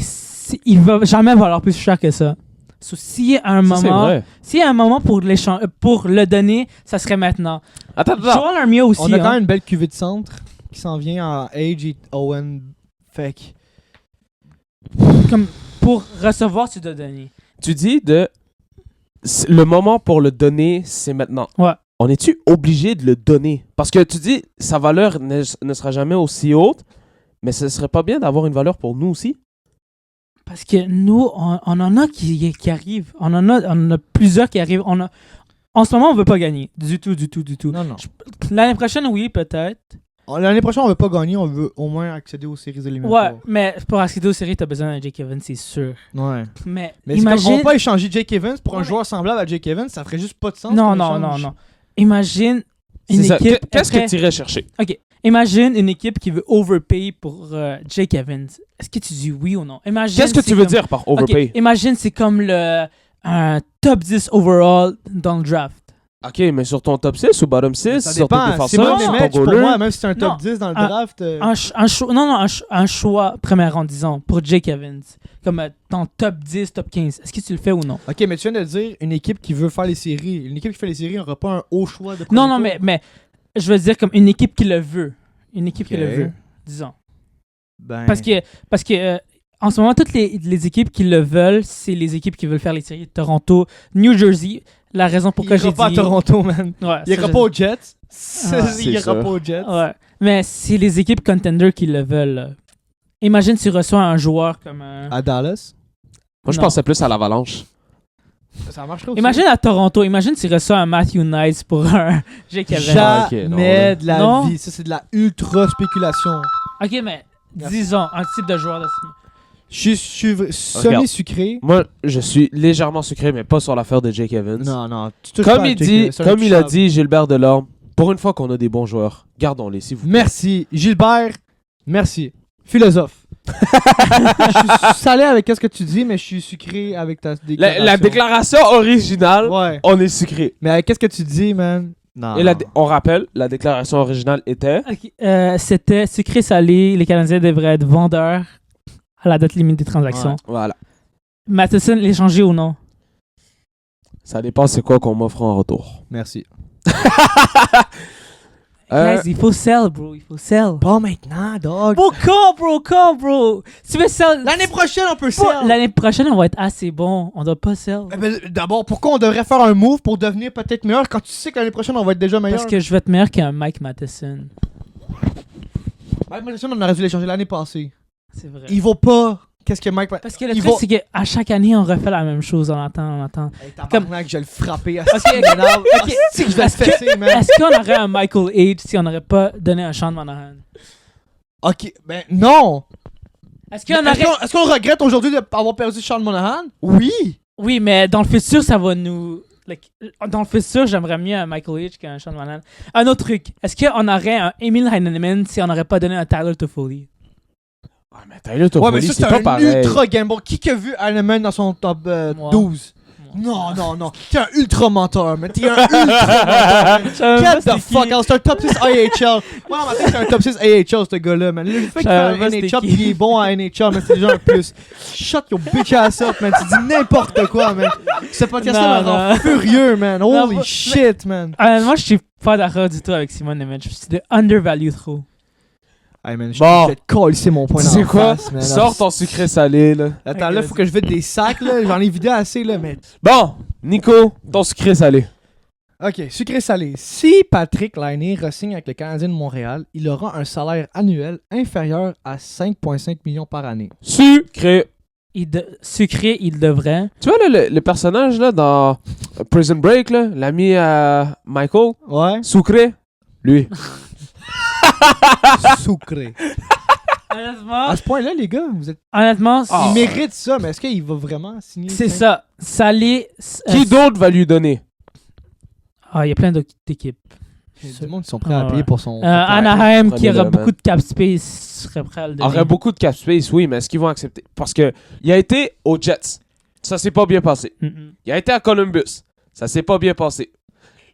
il va jamais valoir plus cher que ça. So, s'il y a un Ça, c'est moment, vrai. s'il y a un moment pour le donner, ça serait maintenant. Attends. Joel Armia aussi. On a quand hein. même une belle cuvée de centre qui s'en vient à Age et Owen. Fait que- Comme pour recevoir, tu dois donner. Tu dis le moment pour le donner, c'est maintenant. Ouais. On est-tu obligé de le donner? Parce que tu dis, sa valeur ne sera jamais aussi haute, mais ce serait pas bien d'avoir une valeur pour nous aussi? Parce que nous, on en a qui arrivent. On en a plusieurs qui arrivent. En ce moment, on veut pas gagner. Du tout. Non, non. L'année prochaine, oui, peut-être. L'année prochaine, on veut pas gagner, on veut au moins accéder aux séries Ouais, éliminatoires. mais pour accéder aux séries, t'as besoin d'un Jake Evans, c'est sûr. Ouais. Mais Mais c'est imagine... comme, on va pas échanger Jake Evans pour un Ouais. joueur semblable à Jake Evans, ça ferait juste pas de sens. Non, qu'on non, échange. non. Imagine une C'est ça. équipe... Qu'est-ce après- que tu irais chercher? OK. Imagine une équipe qui veut overpay pour Jake Evans. Est-ce que tu dis oui ou non? Imagine Qu'est-ce que c'est tu veux comme- dire par OK, overpay? imagine c'est comme un top 10 overall dans le draft. Ok, mais sur ton top 6 ou bottom 6, Ça sur tes dépend. défenseurs, Simon sur Nemec, ton pour goaler? moi, même si c'est un top Non. 10 dans le Ah, draft, Un choix première ronde, disons, pour Jake Evans. Comme dans top 10, top 15. Est-ce que tu le fais ou non? Ok, mais tu viens de dire une équipe qui veut faire les séries. Une équipe qui fait les séries n'aura pas un haut choix de Non, premier tour. mais je veux dire comme une équipe qui le veut. Une équipe qui Ok. le veut, disons. Ben, Parce que en ce moment, toutes les équipes qui le veulent, c'est les équipes qui veulent faire les séries. Toronto, New Jersey. La raison pourquoi il j'ai ira dit... pas à Toronto, man. Ouais, Il ça, ira je- pas aux Jets. Ah, Il ira ça. pas aux Jets. Ouais. Mais c'est les équipes contenders qui le veulent. Là. Imagine tu reçois un joueur comme un... À Dallas. Moi, je Non. pensais plus à l'Avalanche. Ça marcherait aussi. Imagine à Toronto, imagine tu reçois un Matthew Knight pour un Jake Evans. Ah, ok, non, Jamais là. de la Non. vie. Ça, c'est de la ultra spéculation. Ok, mais Merci. disons, un type de joueur de Je suis semi-sucré. Moi, je suis légèrement sucré, mais pas sur l'affaire de Jake Evans. Non, non. tu touches Comme pas à il Jake dit, Evans, c'est un comme il a touchable. dit, Gilbert Delorme, pour une fois qu'on a des bons joueurs, gardons-les, s'il vous plaît. Merci. Gilbert, merci. Philosophe. Je suis salé avec ce que tu dis, mais je suis sucré avec ta déclaration. La déclaration originale, Ouais. on est sucré. Mais avec ce que tu dis, man. Non. Et on rappelle, la déclaration originale était... Ok, c'était sucré-salé. Les Canadiens devraient être vendeurs à la date limite des transactions. Ouais. Voilà. Matheson, l'échanger ou non? Ça dépend c'est quoi qu'on m'offre en retour. Merci. Guys, il faut sell, bro. Il faut sell. Pas maintenant, dog. Bro, quand, bro? Si tu veux sell... L'année prochaine, on peut Bro, sell. l'année prochaine, on va être assez bon. On doit pas sell. Eh ben, d'abord, pourquoi on devrait faire un move pour devenir peut-être meilleur quand tu sais que l'année prochaine, on va être déjà meilleur? Parce que je vais être meilleur qu'un Mike Matheson. Mike Matheson, on aurait dû l'échanger l'année passée. C'est vrai. Il vaut pas. Qu'est-ce que Mike Parce que le il truc, va- c'est qu'à chaque année, on refait la même chose. On attend. Hey, tabarnak, je vais le frapper. Ok, ok. Si, je vais le Est-ce que- fesser, man. Est-ce qu'on aurait un Michael H si on n'aurait pas donné un Sean Monahan? Ok, ben non. Est-ce qu'on aurait... Est-ce qu'on regrette aujourd'hui d'avoir perdu Sean Monahan? Oui. Oui, mais dans le futur, ça va nous... Dans le futur, j'aimerais mieux un Michael H qu'un Sean Monahan. Un autre truc. Est-ce qu'on aurait un Emil Heinemann si on n'aurait pas donné un Tyler Toffoli? Ah, mais Tyler Ouais, Toffoli, mais ça, c'est c'est pas un pareil. ultra gamble. Qui a vu Heinemann dans son top Moi. 12? Moi. Non. T'es un ultra menteur, man. T'es un ultra menteur. Get the fuck out. C'est un top 6 AHL. Moi, dans ma tête, c'est un top 6 AHL, ce gars-là, man. Le fait qu'il fait un savais pas c'était NHL qui. pis il est bon à NHL, mais c'est déjà un plus. Shut your bitch ass up, man. Tu dis n'importe quoi, man. Ce podcast-là me Non, rend non. furieux, man. Non, Holy mais- shit, man. Moi, je suis pas d'accord du tout avec Simon Nemeth. C'est de undervalue trop. Hey, man, je Bon. vais te coller mon point Tu dans sais la quoi? face, man. Sors ton sucré salé, là. Attends, là, faut que je vide des sacs, là. J'en ai vidé assez, là, mais... Bon, Nico, ton sucré salé. Ok, sucré salé. Si Patrick Laine re-signe avec le Canadien de Montréal, il aura un salaire annuel inférieur à 5,5 millions par année. Sucré. Sucré, il devrait. Tu vois, là, le personnage, là, dans Prison Break, là, l'ami à Michael, Ouais. sucré, lui. Sucré. Honnêtement, À ce point-là, les gars, vous êtes... honnêtement, Ah. il mérite ça, mais est-ce qu'il va vraiment signer? c'est ça. Salé. Qui d'autre va lui donner? Ah, il y a plein d'autres équipes. Il y a du monde qui sont prêts à Ah, payer ouais. pour son... Anaheim, qui Prenez-le, aura man. beaucoup de cap space, serait prêt à le donner. Aurait beaucoup de cap space, oui, mais est-ce qu'ils vont accepter? Parce que il a été aux Jets. Ça s'est pas bien passé. Mm-mm. Il a été à Columbus. Ça s'est pas bien passé.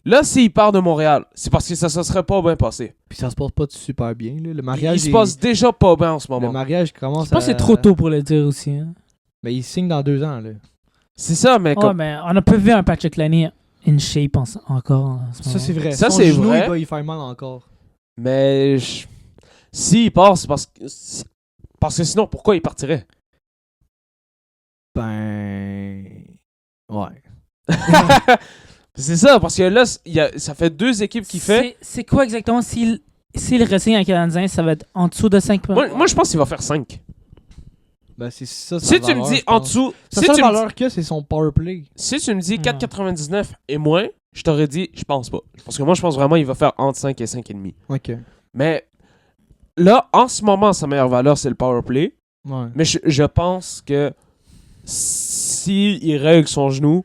Là, s'il part de Montréal, c'est parce que ça se serait pas bien passé. Puis ça se passe pas super bien, là. Le Il mariage... se passe déjà pas bien en ce Le moment. mariage commence Je pense que c'est trop tôt pour le dire aussi. Hein. Mais il signe dans 2 ans, là. C'est ça, mais Ouais, comme... mais on a pas vu un Patrick Laine in shape encore. En ce Ça, moment. c'est vrai. Ça, Son c'est genou, vrai. il doit y faire mal encore. Mais s'il part, c'est parce que sinon, pourquoi il partirait? Ben... Ouais. C'est ça, parce que là, ça fait 2 équipes qui fait. C'est quoi exactement s'il re-signe un Canadien, ça va être en dessous de 5 points? Moi, je pense qu'il va faire 5. Ben, c'est ça, sa Si tu me valeur, dis je en pense. dessous, Sa si seule tu, me valeur que c'est son power play. si tu me dis Non. 4,99 et moins, je t'aurais dit, je pense pas. Parce que moi, je pense vraiment qu'il va faire entre 5 et 5,5. Ok. Mais là, en ce moment, sa meilleure valeur, c'est le power play. Ouais. Mais je pense que s'il règle son genou,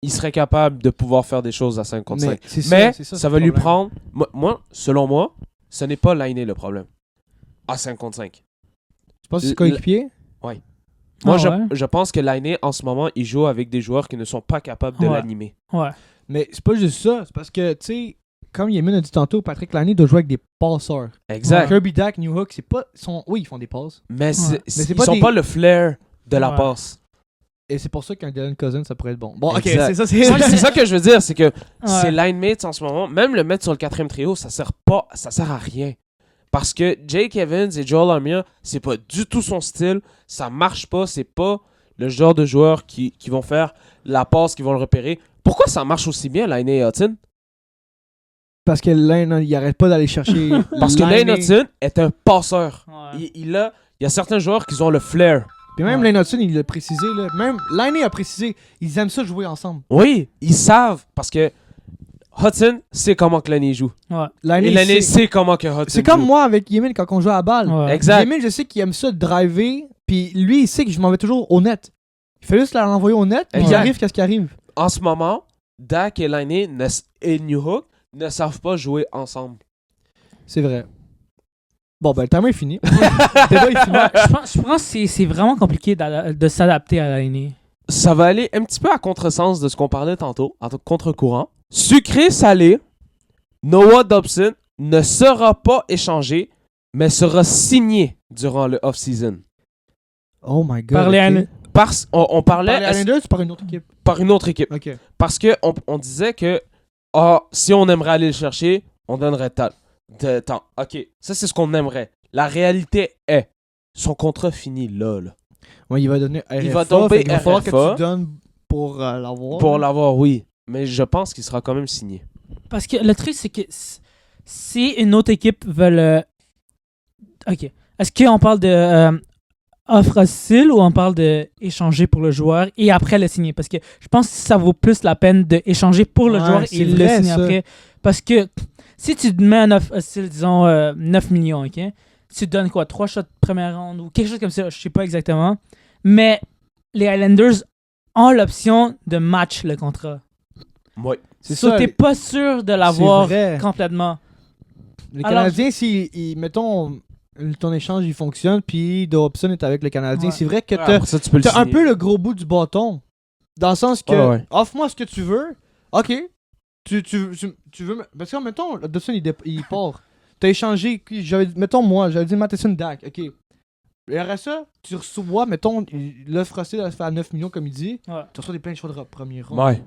il serait capable de pouvoir faire des choses à 5 contre 5. c'est Mais c'est ça c'est va le lui problème. prendre... Moi, selon moi, ce n'est pas Laine le problème. À 5 contre 5. Tu penses que c'est coéquipier? Moi, Ah ouais? je pense que Laine, en ce moment, il joue avec des joueurs qui ne sont pas capables de Ouais. l'animer. Ouais. Mais c'est pas juste ça. C'est parce que, tu sais, comme Yemin a dit tantôt, Patrick Laine doit jouer avec des passeurs. Exact. Kirby Dack, New Hook, c'est pas... Oui, ils font des passes. Mais, Ouais. c'est ils pas sont des- pas le flair de la Ouais. passe. Et c'est pour ça qu'un Dylan Cousin, ça pourrait être bon. Bon, ok, Exact. c'est ça, C'est ça que je veux dire, c'est que Ouais. ces line mates en ce moment, même le mettre sur le 4e trio, ça sert à rien. Parce que Jake Evans et Joel Armia, c'est pas du tout son style, ça marche pas, c'est pas le genre de joueurs qui vont faire la passe, qui vont le repérer. Pourquoi ça marche aussi bien, Laine et Hutton? Parce que Lane, il arrête pas d'aller chercher... Parce que Lane Hutton est un passeur. Ouais. Il y a certains joueurs qui ont le flair. Puis même Ouais. Lane Hudson, il l'a précisé, là. Même Lane a précisé, ils aiment ça jouer ensemble. Oui, ils savent, parce que Hudson sait comment que Lane joue. Ouais. Lane, Et Lane c'est- sait comment que Hudson C'est comme joue. moi avec Yemin quand on joue à la balle. Ouais. Exact. Yemin, je sais qu'il aime ça driver, puis lui, il sait que je m'en vais toujours au net. Il fait juste la renvoyer au net, puis il Exact. arrive qu'est-ce qui arrive. En ce moment, Dak et Laine et New Hook ne savent pas jouer ensemble. C'est vrai. Bon, ben, le timer est fini. Le débat est fini. Je pense que c'est vraiment compliqué de s'adapter à l'année. Ça va aller un petit peu à contresens de ce qu'on parlait tantôt, en contre-courant. Sucré-salé, Noah Dobson ne sera pas échangé, mais sera signé durant le off-season. Oh my god. Par les Islanders. On parlait Par les Islanders ou par une autre équipe? par une autre équipe. Ok. Parce qu'on disait que si on aimerait aller le chercher, on donnerait de temps. OK, ça c'est ce qu'on aimerait. La réalité est, son contrat finit là. Ouais, il va donner RFA. Il va tomber il va falloir que RFA. tu donnes pour l'avoir. Pour l'avoir, oui. Mais je pense qu'il sera quand même signé. Parce que le truc, c'est que si une autre équipe veut le... OK. Est-ce qu'on parle de offre hostile ou on parle de échanger pour le joueur et après le signer? Parce que je pense que ça vaut plus la peine d'échanger pour le Ouais, joueur c'est et le vrai, signer ça. après. Parce que si tu te mets un offre hostile, disons 9 millions, OK? Tu te donnes quoi? 3 shots de première ronde ou quelque chose comme ça, je sais pas exactement. Mais les Highlanders ont l'option de match le contrat. Oui. C'est So, ça. t'es pas sûr de l'avoir vrai. complètement. Les Alors, Canadiens, si, mettons, ton échange il fonctionne, puis Dobson est avec les Canadiens, Ouais. c'est vrai que Après ça, tu peux le t'as un signer. peu le gros bout du bâton. Dans le sens que, Ouais. offre-moi ce que tu veux. Ok. Tu veux. Parce que, mettons, Dobson il part. T'as échangé. Mettons, moi, j'avais dit Matheson Dak. Ok. Et après ça, tu reçois, mettons, l'offre hostile elle se fait à 9 millions, comme il dit. Ouais. Tu reçois des plein de choix de premier rang. Ouais.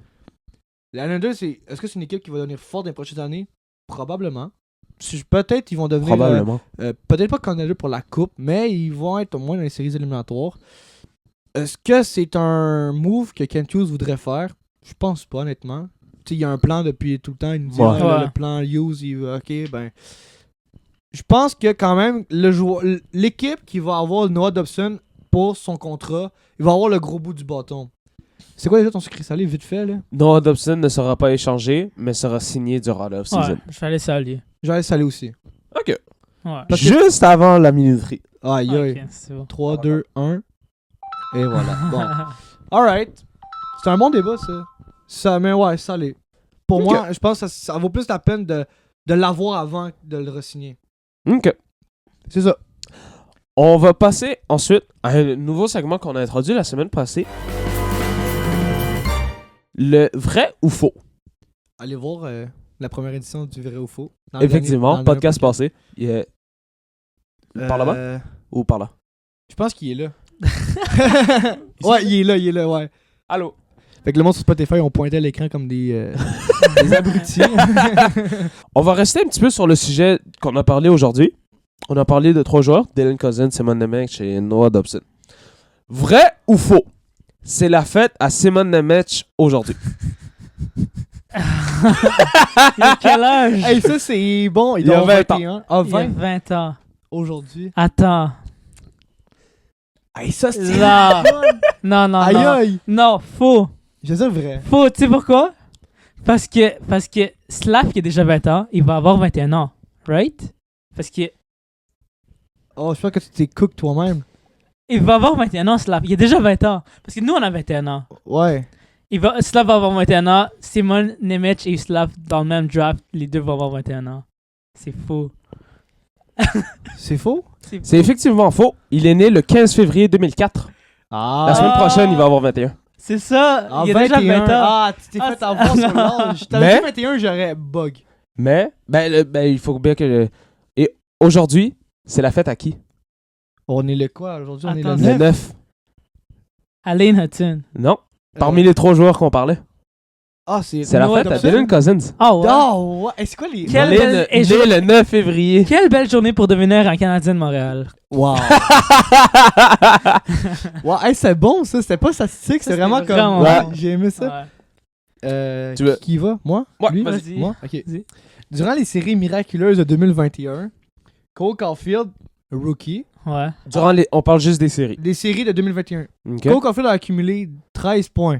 Les Islanders, est-ce que c'est une équipe qui va devenir forte dans les prochaines années? Probablement. Peut-être ils vont devenir. Probablement. Peut-être pas candidat pour la coupe, mais ils vont être au moins dans les séries éliminatoires. Est-ce que c'est un move que Kent Hughes voudrait faire? Je pense pas, honnêtement. Tu sais, il y a un plan depuis tout le temps. Il nous dit Ouais. ah, Ouais. le plan Hughes, ok, ben. Je pense que quand même, l'équipe qui va avoir Noah Dobson pour son contrat, il va avoir le gros bout du bâton. C'est quoi déjà ton sucré salé, vite fait, là? Noah Dobson ne sera pas échangé, mais sera signé durant le off-season. Ouais, je vais aller saluer. Je vais aller saler aussi. OK. Ouais. Parce que- Juste avant la minuterie. Aïe, aïe. Ok, c'est bon. 3, 2, 1. Et voilà. Bon. Alright. C'est un bon débat, ça. Ça, mais ouais, salé. Pour Ok. moi, je pense que ça vaut plus la peine de l'avoir avant de le re-signer. OK. C'est ça. On va passer ensuite à un nouveau segment qu'on a introduit la semaine passée. Le vrai ou faux? Allez voir la première édition du Vrai ou Faux. Dans Effectivement, le podcast dernier passé. Il est... Par là-bas? Ou par là? Je pense qu'il est là. Ouais, il est là, ouais. Allô? Fait que le monde sur Spotify, on pointait à l'écran comme des abrutis. On va rester un petit peu sur le sujet qu'on a parlé aujourd'hui. On a parlé de 3 joueurs, Dylan Cousins, Simon Nemec et Noah Dobson. Vrai ou faux? C'est la fête à Simon Nemec aujourd'hui. Il a quel âge? Hey, ça, c'est bon. Il Il y a doit avoir 20 ans. 21. Ah, Il a 20 20 ans. aujourd'hui. Attends. Hey, ça, c'est. Là. Non, non, Aïe, non. aïe. Non, faux. Je veux dire vrai. Faux, tu sais pourquoi? Parce que Slav qui a déjà 20 ans, il va avoir 21 ans. Right? Parce que Oh, je pense que tu t'es cook toi-même. il va avoir 21 ans, Slav. Il a déjà 20 ans. Parce que nous, on a 21 ans. Ouais. Slav va avoir 21 ans. Simon Nemec et Slav dans le même draft. Les deux vont avoir 21 ans. C'est faux. C'est faux? C'est effectivement faux. Il est né le 15 février 2004. Ah. La semaine prochaine, il va avoir 21. C'est ça. Ah, Il a déjà 20 ans. Ah, tu t'es Ah, fait avoir sur l'âge. T'avais Mais- dit 21, j'aurais bug. Mais, il faut bien que... Et aujourd'hui, c'est la fête à qui? On est le quoi aujourd'hui? On est Attends, le Le 9. 9. Alain Hutton. Non. Parmi les 3 joueurs qu'on parlait. Ah, c'est C'est la Noah fête à Dobson. Dylan Cousins. Oh, ouais. Oh, ouais. Et c'est quoi les. Quelle Né belle- et né le 9 février. Quelle belle journée pour devenir un Canadien de Montréal. Wow. Ouais, hey, c'est bon ça. C'était pas statistique, c'est Ça, vraiment c'était comme. vraiment Ouais, bon. j'ai aimé ça. Ouais. Tu veux- Qui va? Moi? Ouais, Lui? vas-y. Moi? Ok. Vas-y. Durant les séries miraculeuses de 2021, Cole Caulfield, rookie, Ouais. On parle juste des séries. les séries de 2021. OK? Cole Caulfield a accumulé 13 points.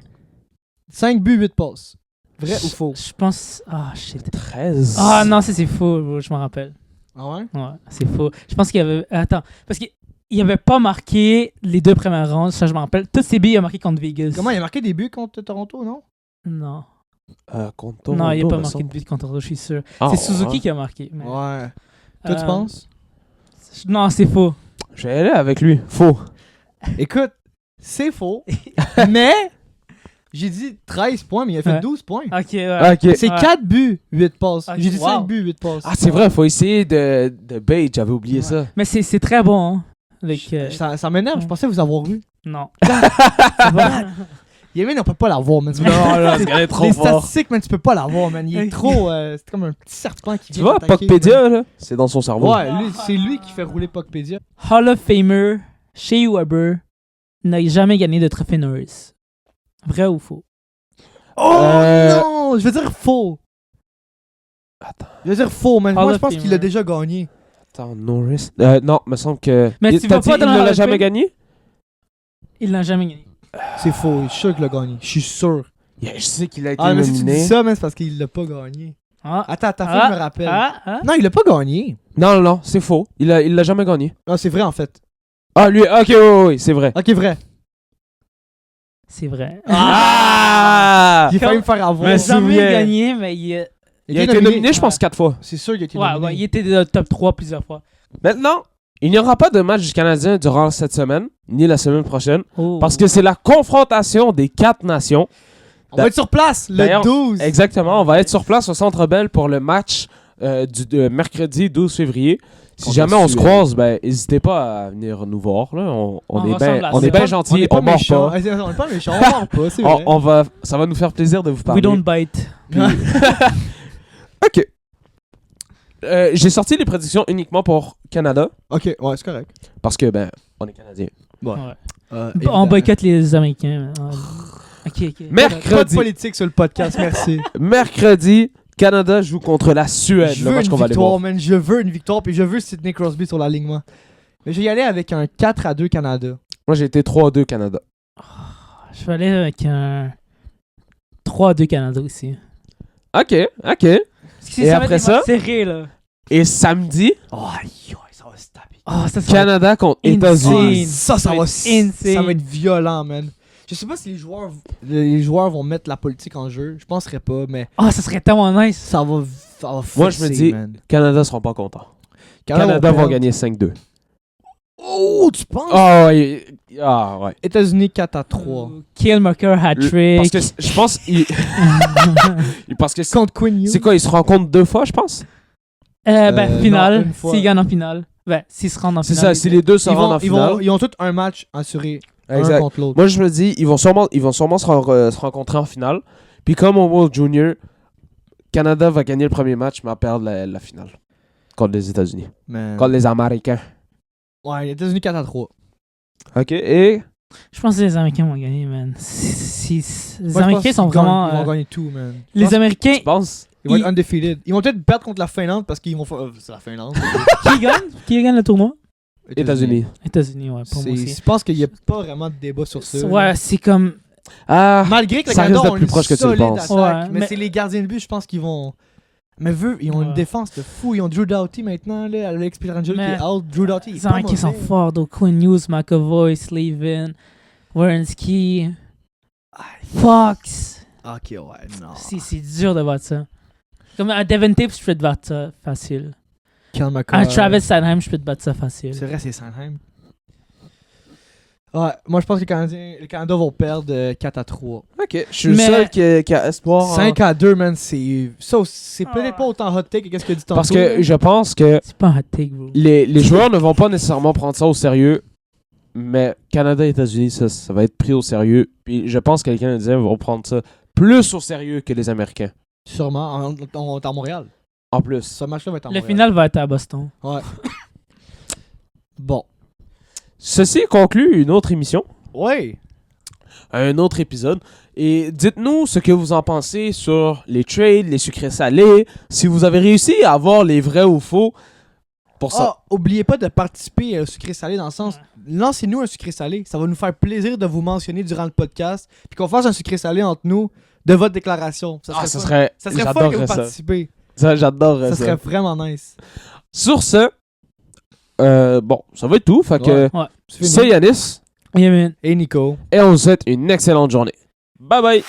5 buts, 8 passes. Vrai ou faux? Je pense. Ah, shit. 13. Ah non, ça c'est faux, bro, je m'en rappelle. Ah ouais? Ouais, c'est faux. Je pense qu'il y avait. Attends, parce qu'il avait pas marqué les 2 premières rondes, ça je m'en rappelle. Tous ses billes, il a marqué contre Vegas. Comment il a marqué des buts contre Toronto, non? Non. Contre Non, il a Toronto, pas me marqué semble. de but contre Toronto, je suis sûr. Ah, c'est Suzuki ouais. qui a marqué. mais- Ouais. Toi, tu Euh, penses? Non, c'est faux. Je vais aller avec lui. Faux. Écoute, c'est faux. Mais j'ai dit 13 points, mais il a fait Ouais. 12 points. Ok, ouais. Ok. C'est 4 buts, 8 passes. Ok, J'ai dit wow. 5 buts, 8 passes. Ah, c'est vrai, faut essayer de bait. J'avais oublié ça. Mais c'est très bon. Hein. Avec, Ça m'énerve, je pensais vous avoir eu. Non. C'est pas- Yémin, on peut pas l'avoir, man. Non, là, c'est trop Les fort. statistiques, man, tu peux pas l'avoir, man. Il est trop. C'est comme un petit serpent qui Tu vient vois, t'attaquer, Pocpedia, là, c'est dans son cerveau. man. Ouais, lui, c'est lui qui fait rouler Pocpedia. Hall of Famer, Shea Weber, n'a jamais gagné de trophée Norris. Vrai ou faux? Oh Euh, non, je veux dire faux. Attends. Je veux dire faux, man. Hall Moi, je of pense qu'il Famer. a déjà gagné. Attends, Norris. Non, me semble que. Mais tu t'as vas dit, pas il dans ne le Hall l'a of jamais Fame? gagné? Il n'a jamais gagné. C'est faux, je suis sûr qu'il a gagné. Je suis sûr. Yeah, je sais qu'il a été Ah, mais si tu nominé. dis ça, man, c'est parce qu'il l'a pas gagné. Ah, Attends, faut que je me rappelle. ah. Non, il l'a pas gagné. Non, c'est faux. Il l'a jamais gagné. Ah, c'est vrai, en fait. Ah, lui, ok, oui, c'est vrai. Ok, vrai. C'est vrai. Ah! Il a failli me faire avoir. Mais Il n'a jamais souviens. gagné, mais Il a été nominé, je pense, 4 fois. C'est sûr qu'il a été Ouais, nominé. ouais, il était dans le top 3 plusieurs fois. Maintenant, il n'y aura pas de match du Canadien durant cette semaine, ni la semaine prochaine, Oh. parce que c'est la confrontation des 4 nations. On va être sur place le D'ailleurs, 12. Exactement, on va être sur place au Centre Bell pour le match du mercredi 12 février. Si Contre jamais la on se Suède. croise, ben n'hésitez pas à venir nous voir. Là. On est ressemble bien à on ça. est bien gentils, on mord méchants. pas. On est pas méchants, on mord pas, c'est vrai. Ça va nous faire plaisir de vous We parler. don't bite. Ok. J'ai sorti les prédictions uniquement pour Canada, Ok, ouais, c'est correct. parce que ben on est Canadien. Ouais. Évidemment. On boycotte les Américains. Ok. Pas de Mercredi, politique sur le podcast, merci. mercredi, Canada joue contre la Suède, Je le veux match une qu'on va aller voir. victoire, man. Je veux une victoire, puis je veux Sidney Crosby sur l'alignement. Mais je vais y aller avec un 4-2 Canada. Moi j'ai été 3-2 Canada. Je vais aller avec un 3-2 Canada aussi. Ok. Parce que Et ça va après être des ça? matchs serrés, là. Et samedi, Oh, ça va se taper. Oh, ça sera Canada contre Insane. États-Unis. Ça Ça va va être être ça insane. va être violent, man. Je sais pas si les joueurs vont mettre la politique en jeu. Je penserais pas, mais Oh, ça serait tellement nice. ça va Moi, je me fesser, dis- man. Canada seront pas contents. Canada va perdre. gagner 5-2. Oh, tu penses? Ah ouais. Ah ouais. États-Unis 4-3. Kill Marker hat-trick. Parce que je pense parce que Contre Quinn Hughes. c'est quoi, ils se rencontrent 2 fois, je pense. Ben, non, finale. une fois. S'ils gagnent en finale. Ben, s'ils se rendent en C'est finale. ça, si les deux se rendent en finale. Ils ont tous un match assuré, un Exact. contre l'autre. Moi, je me dis, ils vont sûrement se rencontrer en finale. Puis comme au World Junior, Canada va gagner le premier match, mais va perdre la finale. Contre les États-Unis. Man. Contre les Américains. Ouais, les États-Unis 4-3. OK, et... Je pense que les Américains vont gagner, man. Les Moi, je Américains pense sont qu'ils vraiment. Ils vont gagner tout, man. Les Américains. Tu penses? Ils vont être ils- undefeated. Ils vont peut-être perdre contre la Finlande parce qu'ils vont faire. C'est la Finlande. Qui gagne le tournoi? États-Unis. États-Unis, ouais, pour moi aussi. Je pense qu'il n'y a pas vraiment de débat sur ça. Ouais, c'est comme. Ah, Malgré que le ça Canada risque ont d'être plus une proche que tu le solide penses. attaque, Ouais, mais mais- c'est les gardiens de but, je pense qu'ils vont. Mais ils ont Ouais. une défense de fou. Ils ont Drew Doughty maintenant, là, Alex Pietrangelo qui Mais- est out. Drew Doughty, il est Les pas Américains sont mauvais. forts. Donc, Quinn Hughes, McAvoy, Slavin, Werenski, Fox. Ok, ouais, non. C'est dur de battre ça. Comme un Devin Tips, je peux te battre ça facile. Cal McCarr. Un Travis Sanheim, je peux te battre ça facile. C'est vrai, c'est Sanheim. Ouais, moi je pense que les Canada vont perdre 4-3. OK. Je suis le Mais- seul qui a espoir. 5-2, man, c'est. Ça, c'est Ah. peut-être pas autant hot take que qu'est-ce que dit tantôt. Parce que là. je pense que C'est pas un hot take, bro. les joueurs ne vont pas nécessairement prendre ça au sérieux. Mais Canada et États-Unis, ça va être pris au sérieux. Puis je pense que les Canadiens vont prendre ça plus au sérieux que les Américains. Sûrement, on est à Montréal. En plus. Ce match-là va être à Le Montréal. final va être à Boston. Ouais. Bon. Ceci conclut une autre émission, Ouais. un autre épisode. Et dites-nous ce que vous en pensez sur les trades, les sucrés salés. Si vous avez réussi à avoir les vrais ou faux pour ça. Ah, oubliez pas de participer au sucré salé dans le sens. Lancez-nous un sucré salé. Ça va nous faire plaisir de vous mentionner durant le podcast. Puis qu'on fasse un sucré salé entre nous de votre déclaration. Ça Ça fun. serait. Ça serait fun que j'adorerais vous ça. participez. J'adorerais Ça ça. serait vraiment nice. Sur ce, bon, ça va être tout. Fait que Ouais. C'est fini. c'est Yanis Yeah, man. Et Nico. et on vous souhaite une excellente journée. Bye bye!